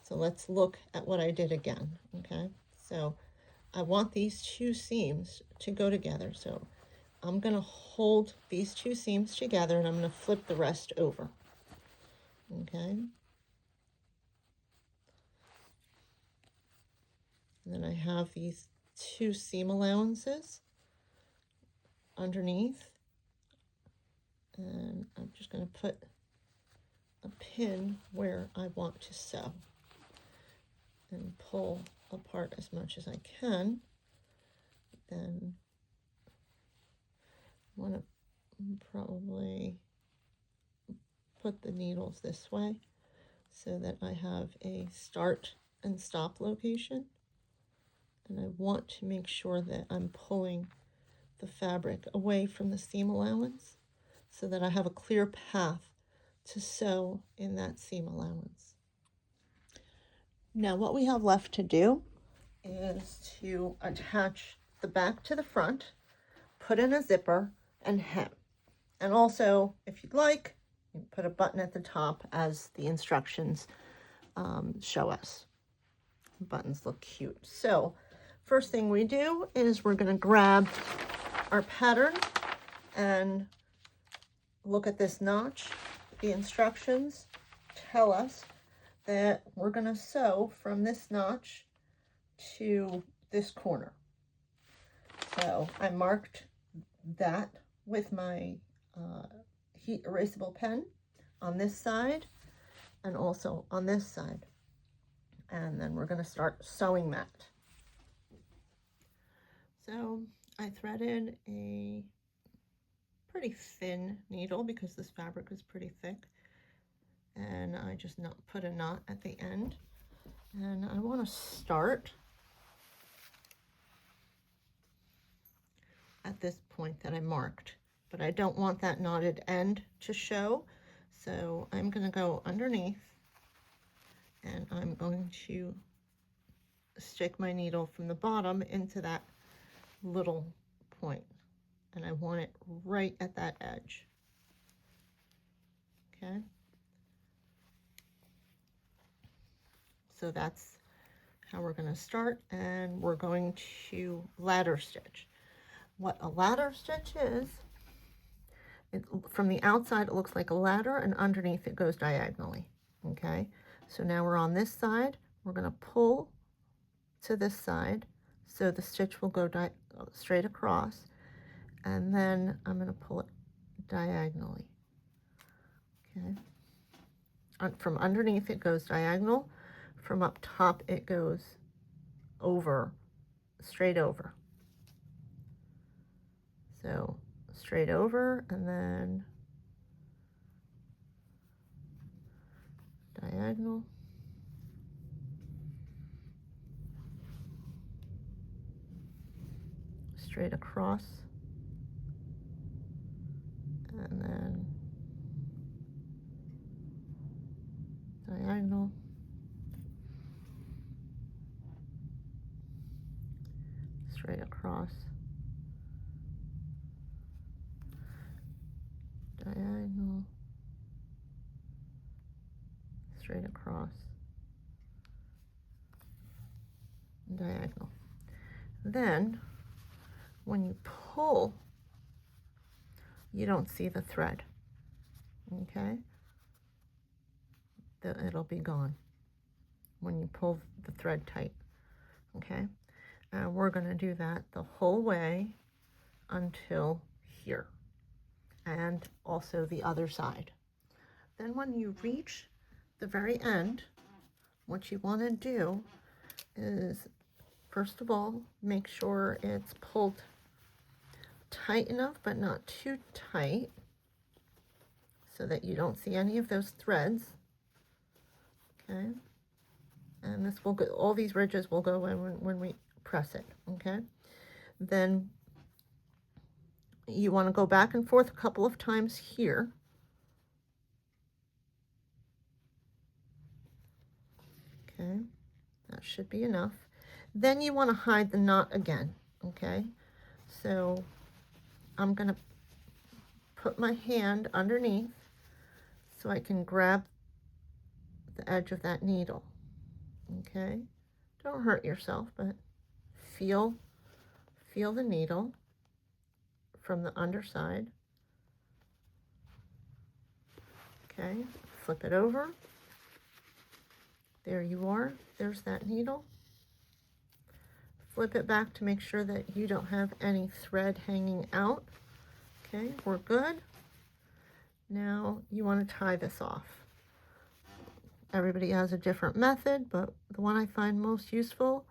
Speaker 1: So let's look at what I did again. Okay, so I want these two seams to go together. So I'm going to hold these two seams together and I'm going to flip the rest over. Okay. And then I have these two seam allowances underneath. And I'm just going to put a pin where I want to sew and pull apart as much as I can. Then I want to probably put the needles this way so that I have a start and stop location. And I want to make sure that I'm pulling the fabric away from the seam allowance so that I have a clear path to sew in that seam allowance. Now what we have left to do is to attach the back to the front, put in a zipper, and hem. And also, if you'd like, you can put a button at the top as the instructions show us. Buttons look cute. So first thing we do is we're going to grab our pattern and look at this notch. The instructions tell us that we're going to sew from this notch to this corner. So I marked that with my heat erasable pen on this side and also on this side. And then we're going to start sewing that. So I threaded a pretty thin needle because this fabric is pretty thick. And I just put a knot at the end. And I want to start at this point that I marked, but I don't want that knotted end to show. So I'm going to go underneath and I'm going to stick my needle from the bottom into that little point. And I want it right at that edge. Okay. So that's how we're going to start, and we're going to ladder stitch. What a ladder stitch is, from the outside it looks like a ladder, and underneath it goes diagonally. Okay, so now we're on this side. We're going to pull to this side so the stitch will go straight across, and then I'm going to pull it diagonally. Okay, from underneath it goes diagonal, from up top it goes over, straight over. So straight over and then diagonal, straight across, and then straight across, diagonal, straight across, diagonal. Then when you pull, you don't see the thread, okay? It'll be gone when you pull the thread tight, okay? And we're going to do that the whole way until here, and also the other side. Then when you reach the very end, what you want to do is, first of all, make sure it's pulled tight enough but not too tight so that you don't see any of those threads, okay? And this will go, all these ridges will go in when we press it, okay? Then you want to go back and forth a couple of times here. Okay, that should be enough. Then you want to hide the knot again, okay? So I'm going to put my hand underneath so I can grab the edge of that needle, okay? Don't hurt yourself, but feel the needle from the underside. Okay, flip it over. There you are. There's that needle. Flip it back to make sure that you don't have any thread hanging out. Okay, we're good. Now you want to tie this off. Everybody has a different method, but the one I find most useful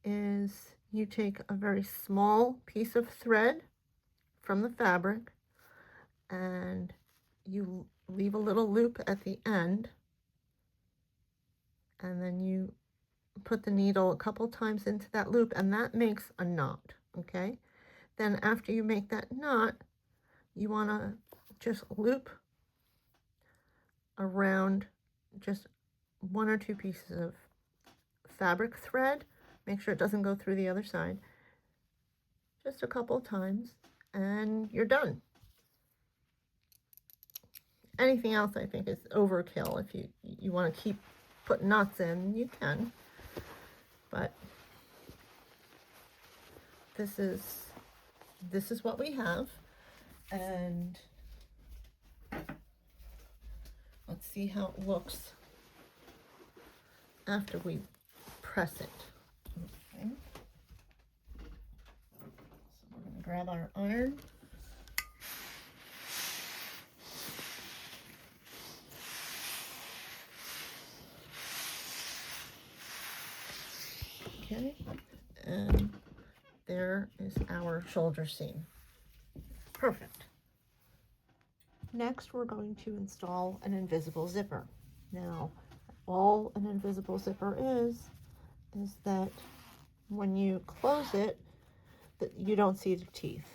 Speaker 1: is you take a very small piece of thread from the fabric and you leave a little loop at the end, and then you put the needle a couple times into that loop, and that makes a knot, okay? Then after you make that knot, you want to just loop around just 1 or 2 pieces of fabric thread. Make sure it doesn't go through the other side. Just a couple of times, and you're done. Anything else I think is overkill. If you want to keep putting knots in, you can. But this is what we have, and let's see how it looks after we press it. Okay. So we're going to grab our iron. Okay, and there is our shoulder seam. Perfect. Next, we're going to install an invisible zipper. Now, all an invisible zipper is that when you close it, that you don't see the teeth.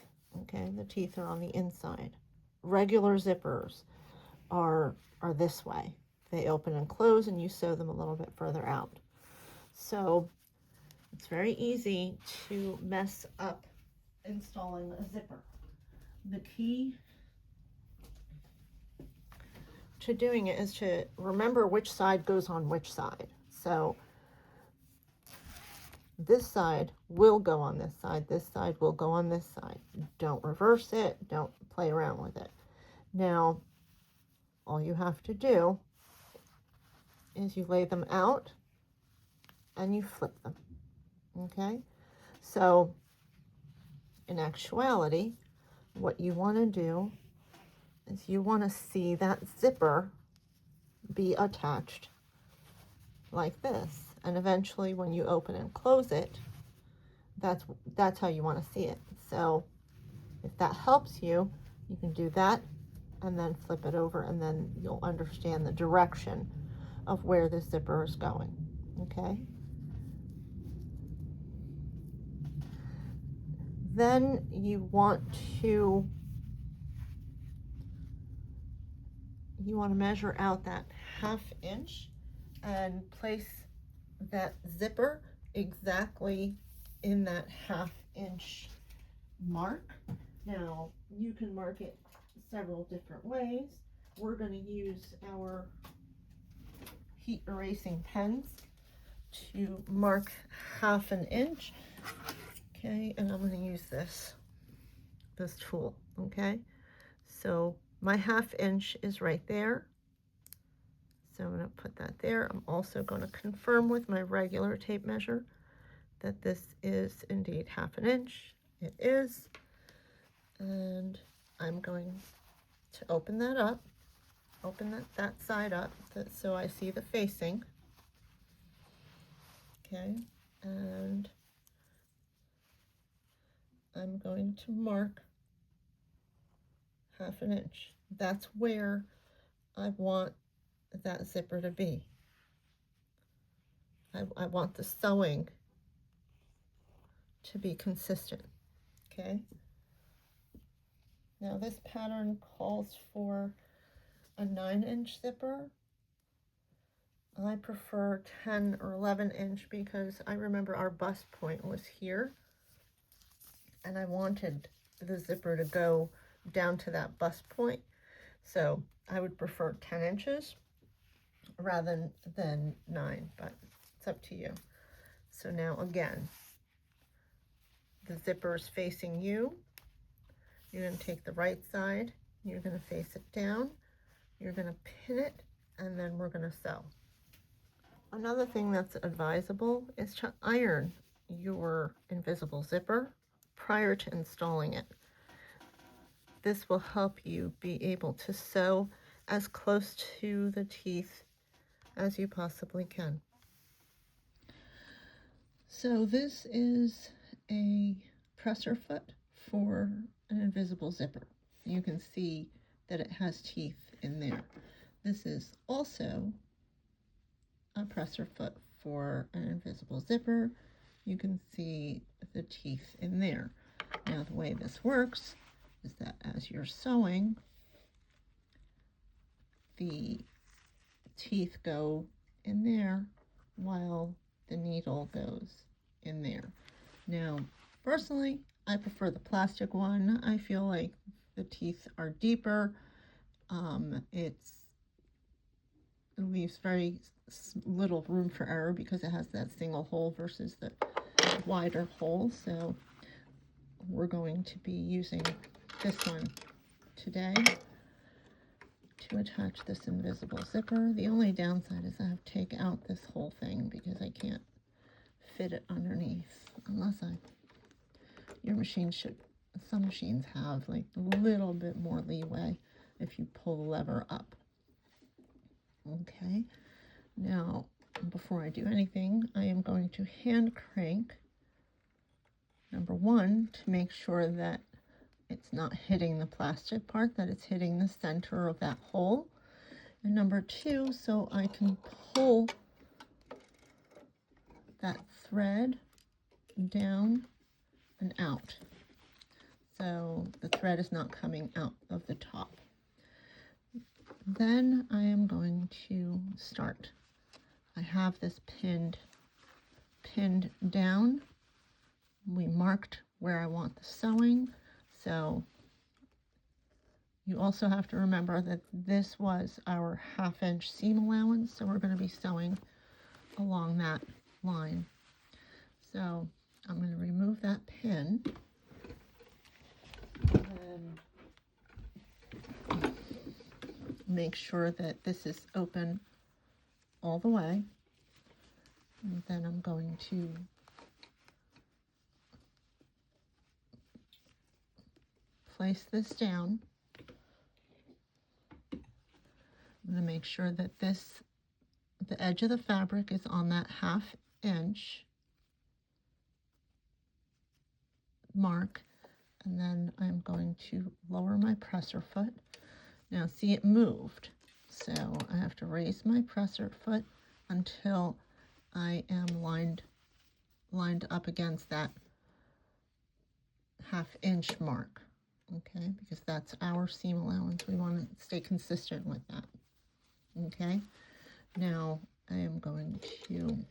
Speaker 1: Okay, the teeth are on the inside. Regular zippers are this way. They open and close, and you sew them a little bit further out. So it's very easy to mess up installing a zipper. The key to doing it is to remember which side goes on which side. So this side will go on this side will go on this side. Don't reverse it, don't play around with it. Now, all you have to do is you lay them out and you flip them. Okay, so in actuality, what you want to do is you want to see that zipper be attached like this, and eventually when you open and close it, that's how you want to see it. So if that helps you, you can do that and then flip it over, and then you'll understand the direction of where the zipper is going. Okay. Then you want to measure out that 1/2 inch and place that zipper exactly in that 1/2 inch mark. Now you can mark it several different ways. We're going to use our heat erasing pens to mark 1/2 inch. Okay, and I'm going to use this tool. Okay, so my 1/2 inch is right there. So I'm going to put that there. I'm also going to confirm with my regular tape measure that this is indeed 1/2 inch. It is. And I'm going to open that up, open that side up so I see the facing. Okay, and I'm going to mark 1/2 inch. That's where I want that zipper to be. I want the sewing to be consistent. Okay, now this pattern calls for a 9-inch zipper. I prefer 10 or 11 inch because I remember our bust point was here and I wanted the zipper to go down to that bust point. So I would prefer 10 inches rather than 9, but it's up to you. So now again, the zipper is facing you. You're going to take the right side, you're going to face it down, you're going to pin it, and then we're going to sew. Another thing that's advisable is to iron your invisible zipper prior to installing it. This will help you be able to sew as close to the teeth as you possibly can. So this is a presser foot for an invisible zipper. You can see that it has teeth in there. This is also a presser foot for an invisible zipper. You can see the teeth in there. Now the way this works is that as you're sewing, the teeth go in there while the needle goes in there. Now personally, I prefer the plastic one. I feel like the teeth are deeper. It leaves very little room for error because it has that single hole versus the wider hole. So we're going to be using this one today to attach this invisible zipper. The only downside is I have to take out this whole thing because I can't fit it underneath unless your machine should, some machines have like a little bit more leeway if you pull the lever up. Okay, now before I do anything, I am going to hand crank number 1 to make sure that it's not hitting the plastic part, that it's hitting the center of that hole, and number 2 so I can pull that thread down and out so the thread is not coming out of the top. Then I am going to start. I have this pinned down. We marked where I want the sewing, so you also have to remember that this was our 1/2 inch seam allowance, so we're going to be sewing along that line. So I'm going to remove that pin and make sure that this is open all the way, and then I'm going to place this down. I'm going to make sure that the edge of the fabric is on that 1/2 inch mark, and then I'm going to lower my presser foot. Now see, it moved, so I have to raise my presser foot until I am lined up against that 1/2 inch mark. Okay, because that's our seam allowance. We want to stay consistent with that. Okay, now I am going to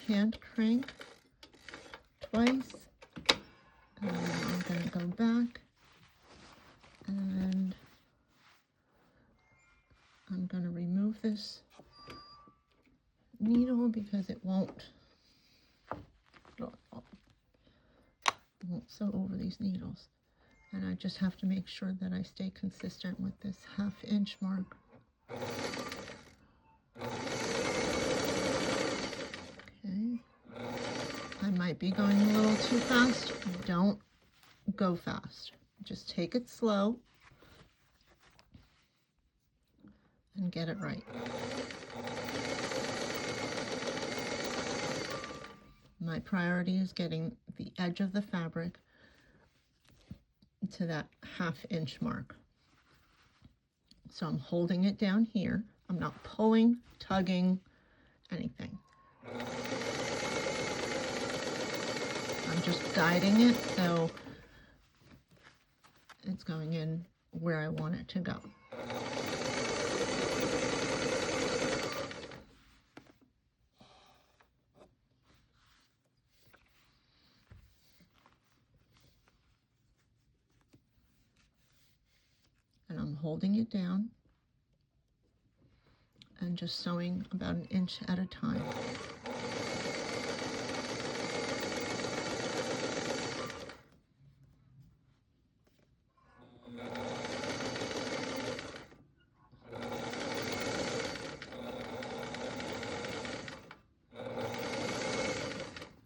Speaker 1: hand crank twice go back and I'm going to remove this needle because it won't sew over these needles. And I just have to make sure that I stay consistent with this 1/2 inch mark. Okay. I might be going a little too fast. Don't go fast. Just take it slow and get it right. My priority is getting the edge of the fabric to that 1/2 inch mark. So I'm holding it down here. I'm not pulling, tugging, anything. I'm just guiding it so it's going in where I want it to go. And I'm holding it down and just sewing about 1 inch at a time.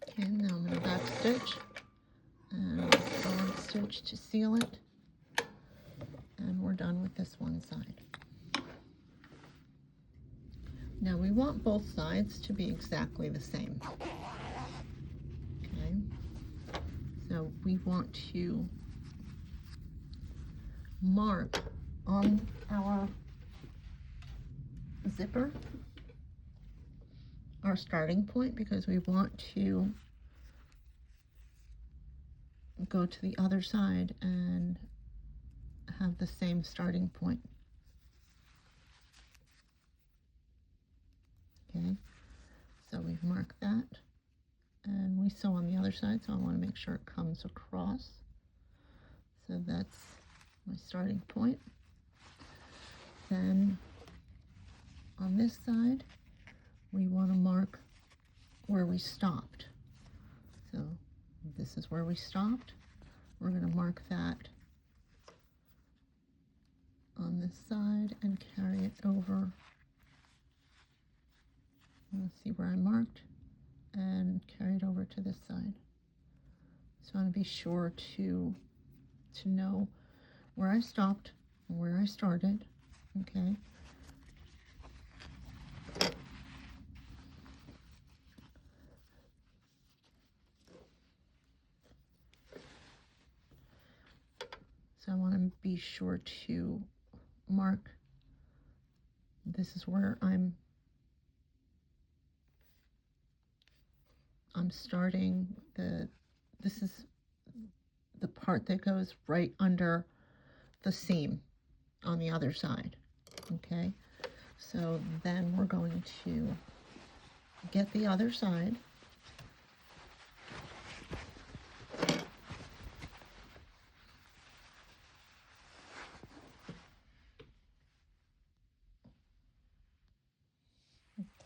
Speaker 1: Okay, now I'm going to back stitch and forward stitch to seal it. And we're done with this one side. Now we want both sides to be exactly the same. Okay, so we want to mark on our zipper our starting point because we want to go to the other side and have the same starting point. Okay, so we've marked that and we sew on the other side, so I want to make sure it comes across. So that's my starting point. Then on this side we want to mark where we stopped. So this is where we stopped. We're going to mark that on this side and carry it over. Let's see where I marked and carry it over to this side. So I want to be sure to know where I stopped and where I started. Okay. So I want to be sure to mark, this is where I'm starting this is the part that goes right under the seam on the other side. Okay, so then we're going to get the other side.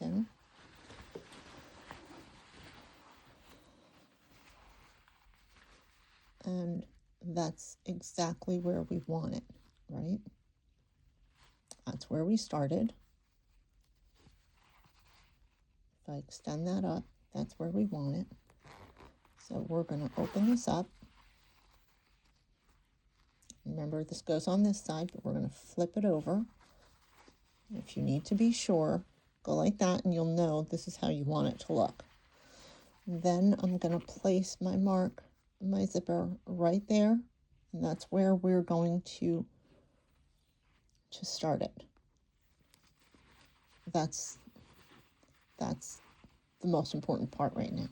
Speaker 1: Okay. And that's exactly where we want it, right? That's where we started. If I extend that up, that's where we want it. So we're going to open this up. Remember, this goes on this side, but we're going to flip it over. If you need to be sure, go like that and you'll know this is how you want it to look. Then I'm going to place my mark, my zipper right there, and that's where we're going to start it. That's the most important part right now.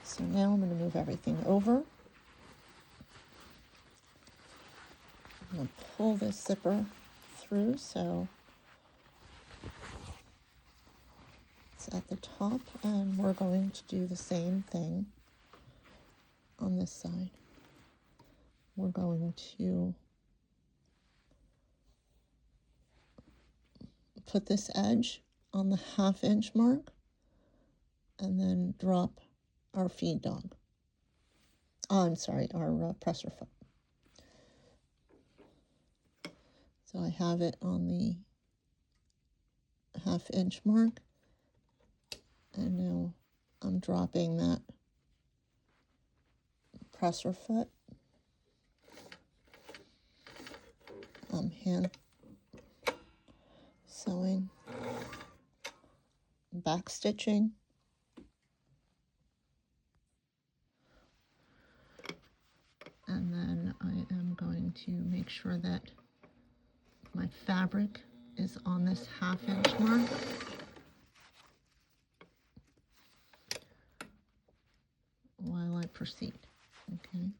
Speaker 1: So now I'm going to move everything over. I'm going to pull this zipper through so it's at the top, and we're going to do the same thing on this side. we're going to put this edge on the 1/2 inch mark and then drop our feed dog. Oh, I'm sorry, our presser foot. So I have it on the 1/2 inch mark, and now I'm dropping that presser foot. I'm hand sewing, back stitching, and then I am going to make sure that my fabric is on this 1/2 inch mark. While I proceed, okay?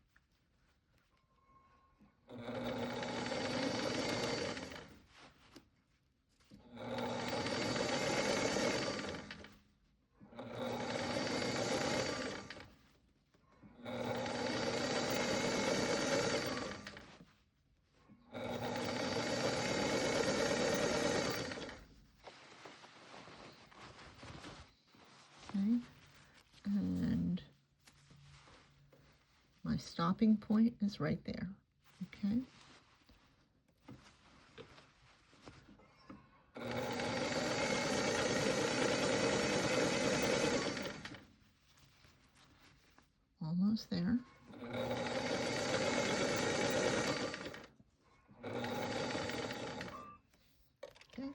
Speaker 1: Okay, and my stopping point is right there, okay? Almost there. Okay,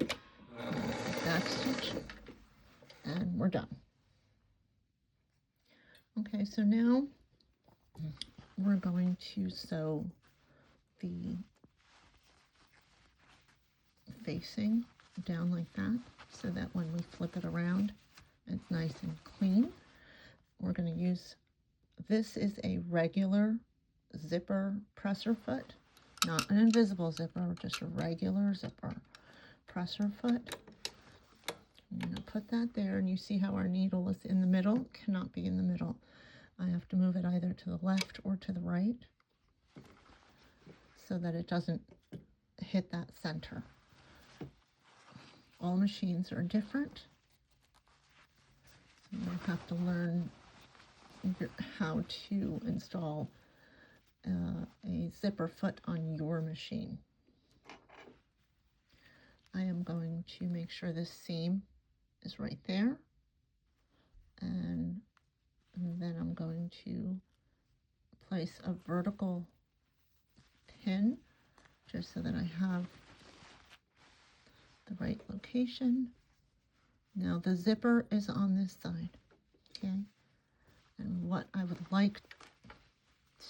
Speaker 1: back stitch, and we're done. Okay, so now we're going to sew the facing down like that, so that when we flip it around, it's nice and clean. We're going to use, this is a regular zipper presser foot, not an invisible zipper, just a regular zipper presser foot. I'm going to put that there, and you see how our needle is in the middle? It cannot be in the middle. I have to move it either to the left or to the right so that it doesn't hit that center. All machines are different, so you have to learn how to install a zipper foot on your machine. I am going to make sure this seam is right there, and then I'm going to place a vertical pin just so that I have the right location. Now the zipper is on this side, okay? And what I would like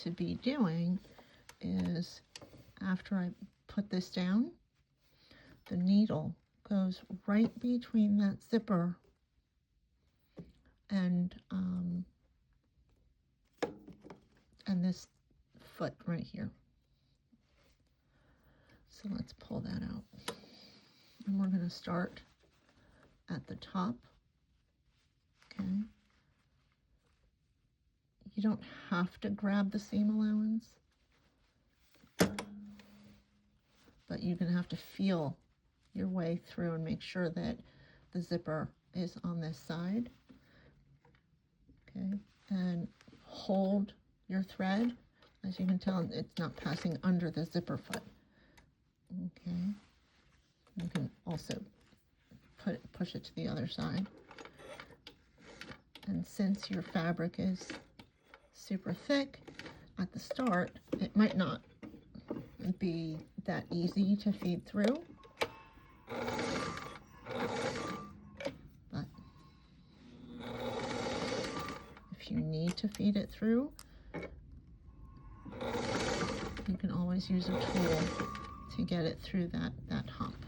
Speaker 1: to be doing is, after I put this down, the needle goes right between that zipper and this foot right here. So let's pull that out. And we're going to start at the top, okay? You don't have to grab the seam allowance, but you're going to have to feel your way through and make sure that the zipper is on this side, okay? And hold your thread. As you can tell, it's not passing under the zipper foot, okay? You can also push it to the other side. And since your fabric is super thick at the start, it might not be that easy to feed through. But if you need to feed it through, you can always use a tool to get it through that hump.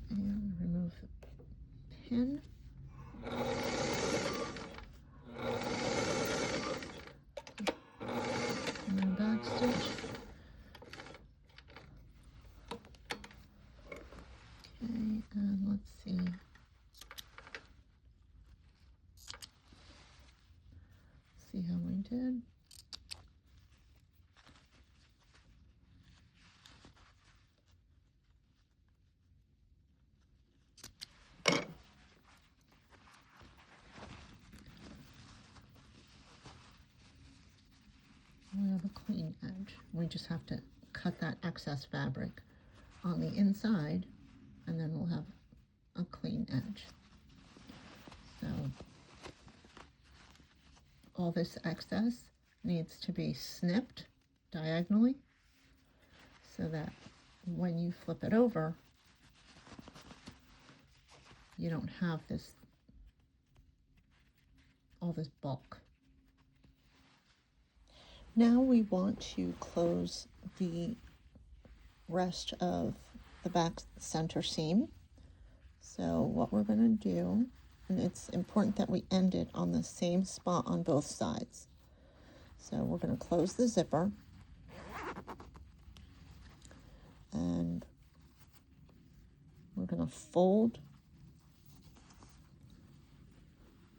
Speaker 1: And remove the pin. And then back stitch. Okay, and let's see. we just have to cut that excess fabric on the inside, and then we'll have a clean edge. So all this excess needs to be snipped diagonally so that when you flip it over, you don't have all this bulk. Now we want to close the rest of the back center seam. So what we're going to do, and it's important that we end it on the same spot on both sides. So we're going to close the zipper, and we're going to fold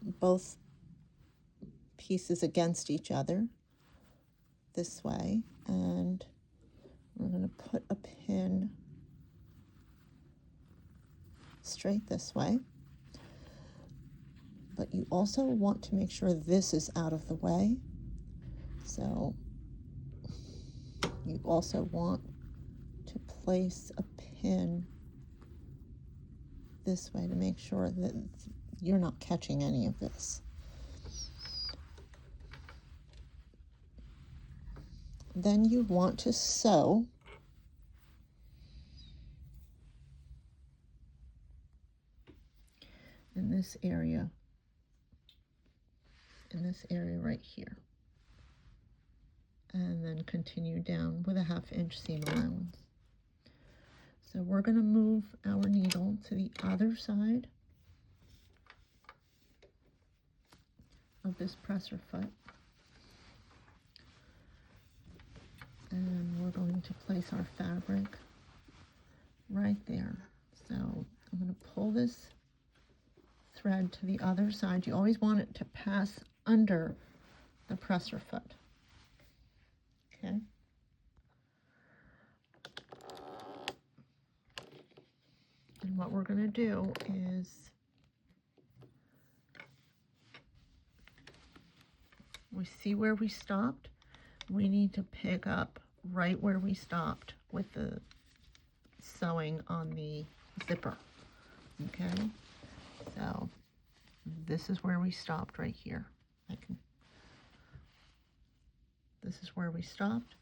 Speaker 1: both pieces against each other this way, and we're going to put a pin straight this way. But you also want to make sure this is out of the way. So you also want to place a pin this way to make sure that you're not catching any of this. Then you want to sew in this area right here, and then continue down with a 1/2 inch seam allowance. So we're going to move our needle to the other side of this presser foot, and we're going to place our fabric right there. So I'm going to pull this thread to the other side. You always want it to pass under the presser foot. Okay. And what we're going to do is we see where we stopped. We need to pick up right where we stopped with the sewing on the zipper. Okay. So this is where we stopped right here. This is where we stopped,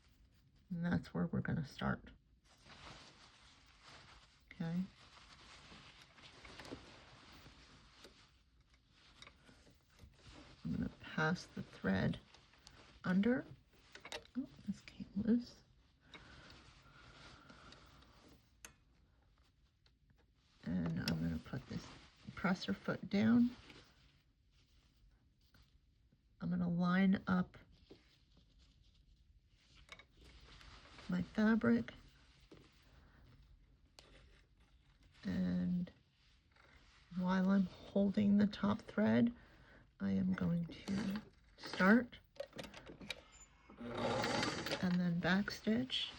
Speaker 1: and that's where we're going to start. Okay. I'm going to pass the thread under. Oh, this came loose. And I'm going to put this presser foot down. I'm going to line up my fabric, and while I'm holding the top thread, I am going to start and then back stitch,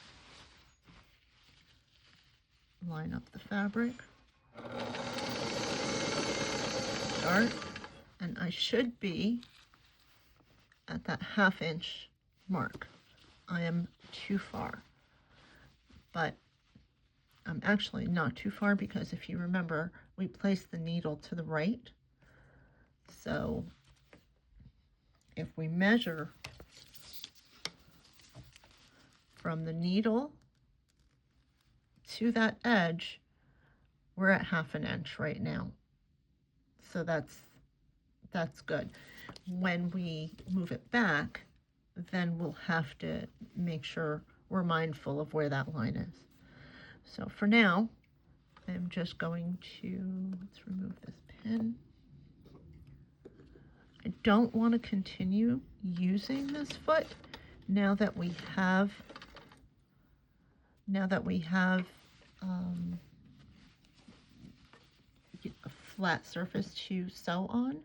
Speaker 1: line up the fabric, start, and I should be at that 1/2 inch mark. I am too far, but I'm actually not too far, because if you remember, we placed the needle to the right. So if we measure from the needle to that edge, we're at 1/2 inch right now. So that's good. When we move it back, then we'll have to make sure we're mindful of where that line is. So for now, I'm just going to, let's remove this pin. I don't want to continue using this foot now that we have a flat surface to sew on.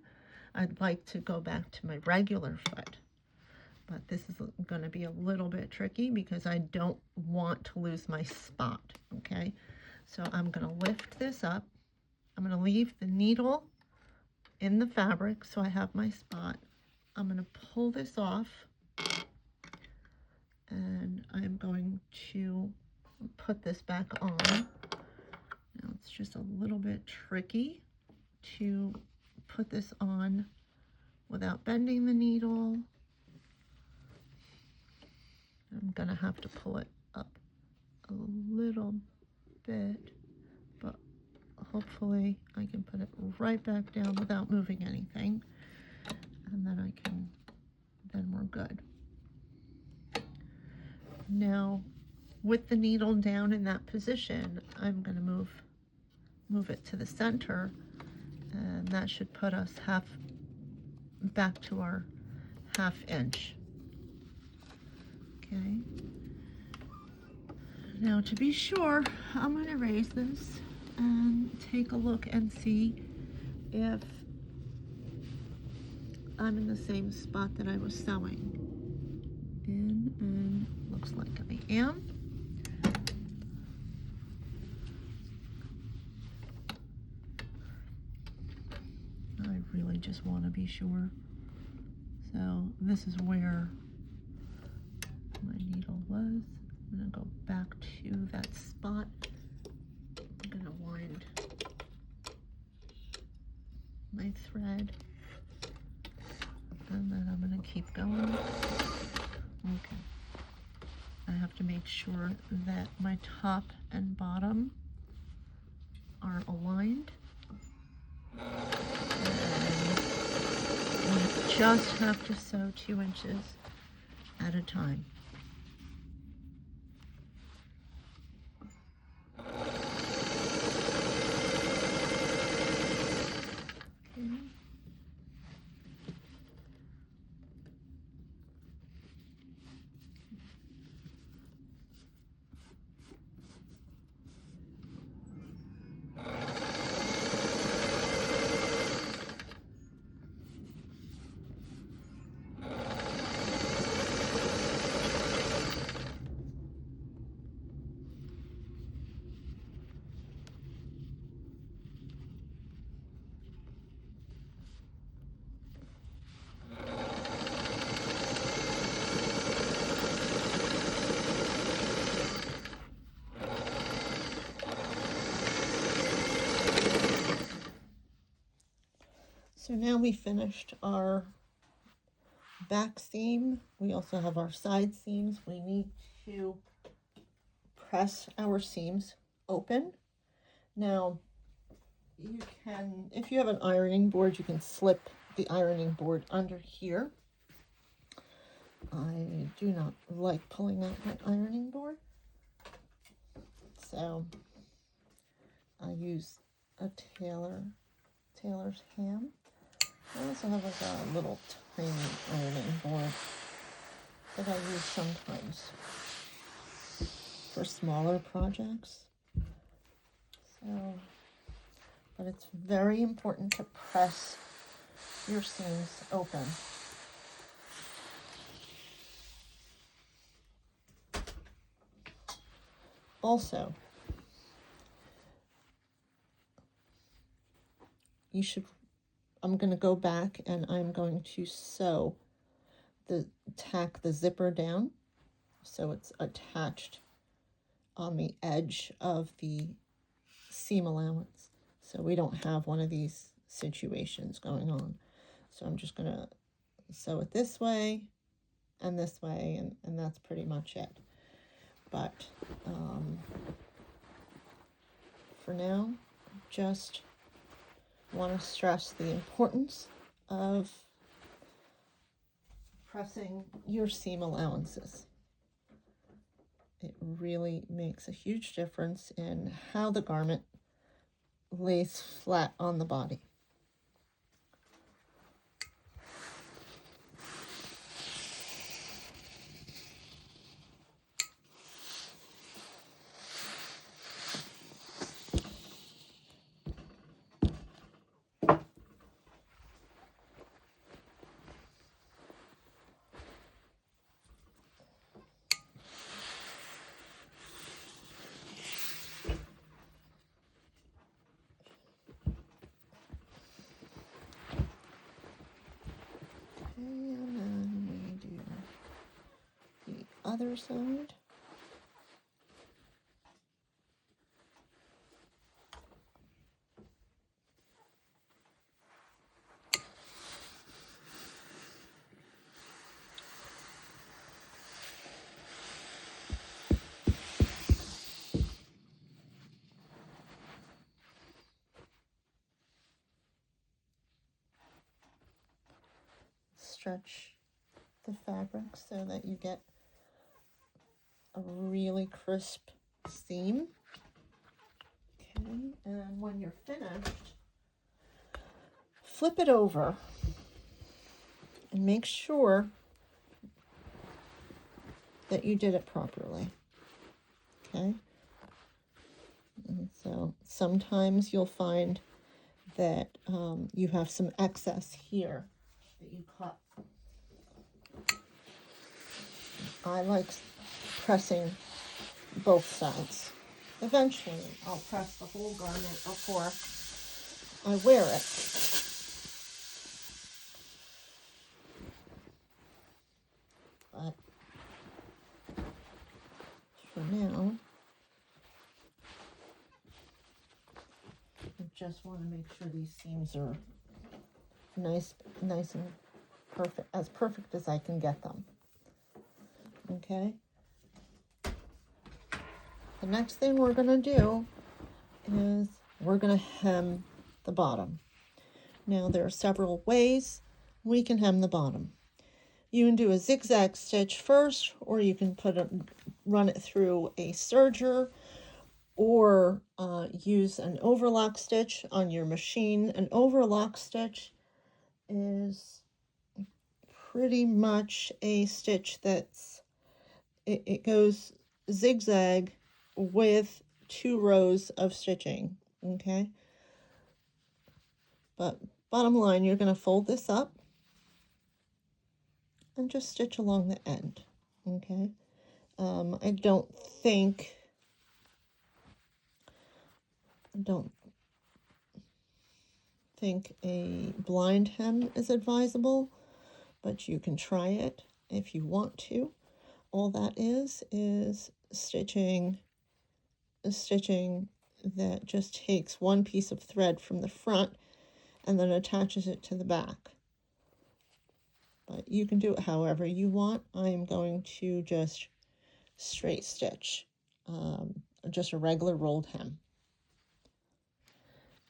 Speaker 1: I'd like to go back to my regular foot, but this is going to be a little bit tricky because I don't want to lose my spot. Okay, so I'm going to lift this up. I'm going to leave the needle in the fabric so I have my spot. I'm going to pull this off, and I'm going to put this back on. Now it's just a little bit tricky to put this on without bending the needle. I'm gonna have to pull it up a little bit, but hopefully I can put it right back down without moving anything, and then then we're good. Now, with the needle down in that position, I'm gonna move it to the center, and that should put us back to our 1/2 inch. Okay. Now, to be sure, I'm going to raise this and take a look and see if I'm in the same spot that I was sewing in, and looks like I am. I really just want to be sure. So this is where my needle was. I'm going to go back to that spot. I'm going to wind my thread, and then I'm going to keep going. Okay. I have to make sure that my top and bottom are aligned. And we just have to sew 2 inches at a time. So now we finished our back seam. We also have our side seams. We need to press our seams open. Now, you can, if you have an ironing board, you can slip the ironing board under here. I do not like pulling out my ironing board, so I use a tailor's ham. I also have like a little tiny ironing board that I use sometimes for smaller projects. So, but it's very important to press your seams open. Also, I'm going to go back and I'm going to tack the zipper down so it's attached on the edge of the seam allowance, so we don't have one of these situations going on. So I'm just going to sew it this way, and that's pretty much it. But for now, just want to stress the importance of pressing your seam allowances. It really makes a huge difference in how the garment lays flat on the body. other side. Stretch the fabric so that you get a really crisp seam. Okay, and when you're finished, flip it over and make sure that you did it properly. Okay, and so sometimes you'll find that you have some excess here that you cut. I like pressing both sides. Eventually, I'll press the whole garment before I wear it. But for now, I just want to make sure these seams are nice and perfect as I can get them. Okay. The next thing we're going to do is we're going to hem the bottom. Now there are several ways we can hem the bottom. You can do a zigzag stitch first, or you can run it through a serger, or use an overlock stitch on your machine. An overlock stitch is pretty much a stitch it goes zigzag with 2 rows of stitching, okay? But bottom line, you're going to fold this up and just stitch along the end, okay? I don't think a blind hem is advisable, but you can try it if you want to. All that is stitching that just takes one piece of thread from the front and then attaches it to the back. But you can do it however you want. I am going to just straight stitch, just a regular rolled hem.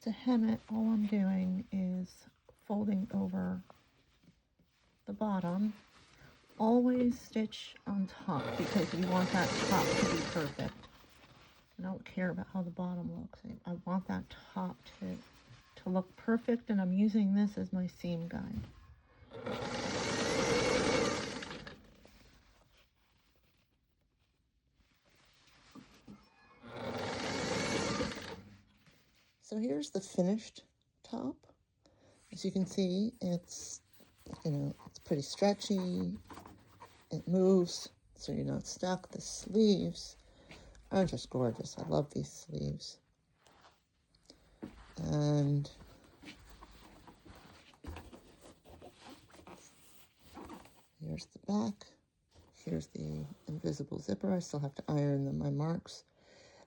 Speaker 1: To hem it, all I'm doing is folding over the bottom. Always stitch on top because you want that top to be perfect. I don't care about how the bottom looks. I want that top to look perfect, and I'm using this as my seam guide. So here's the finished top. As you can see, it's pretty stretchy. It moves, so you're not stuck. The sleeves are just gorgeous. I love these sleeves. And here's the back. Here's the invisible zipper. I still have to iron my marks.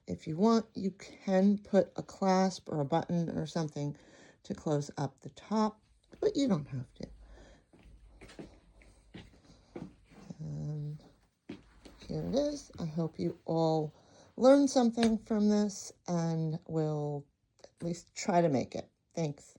Speaker 1: If you want, you can put a clasp or a button or something to close up the top, but you don't have to. And here it is. I hope you all learned something from this and will at least try to make it. Thanks.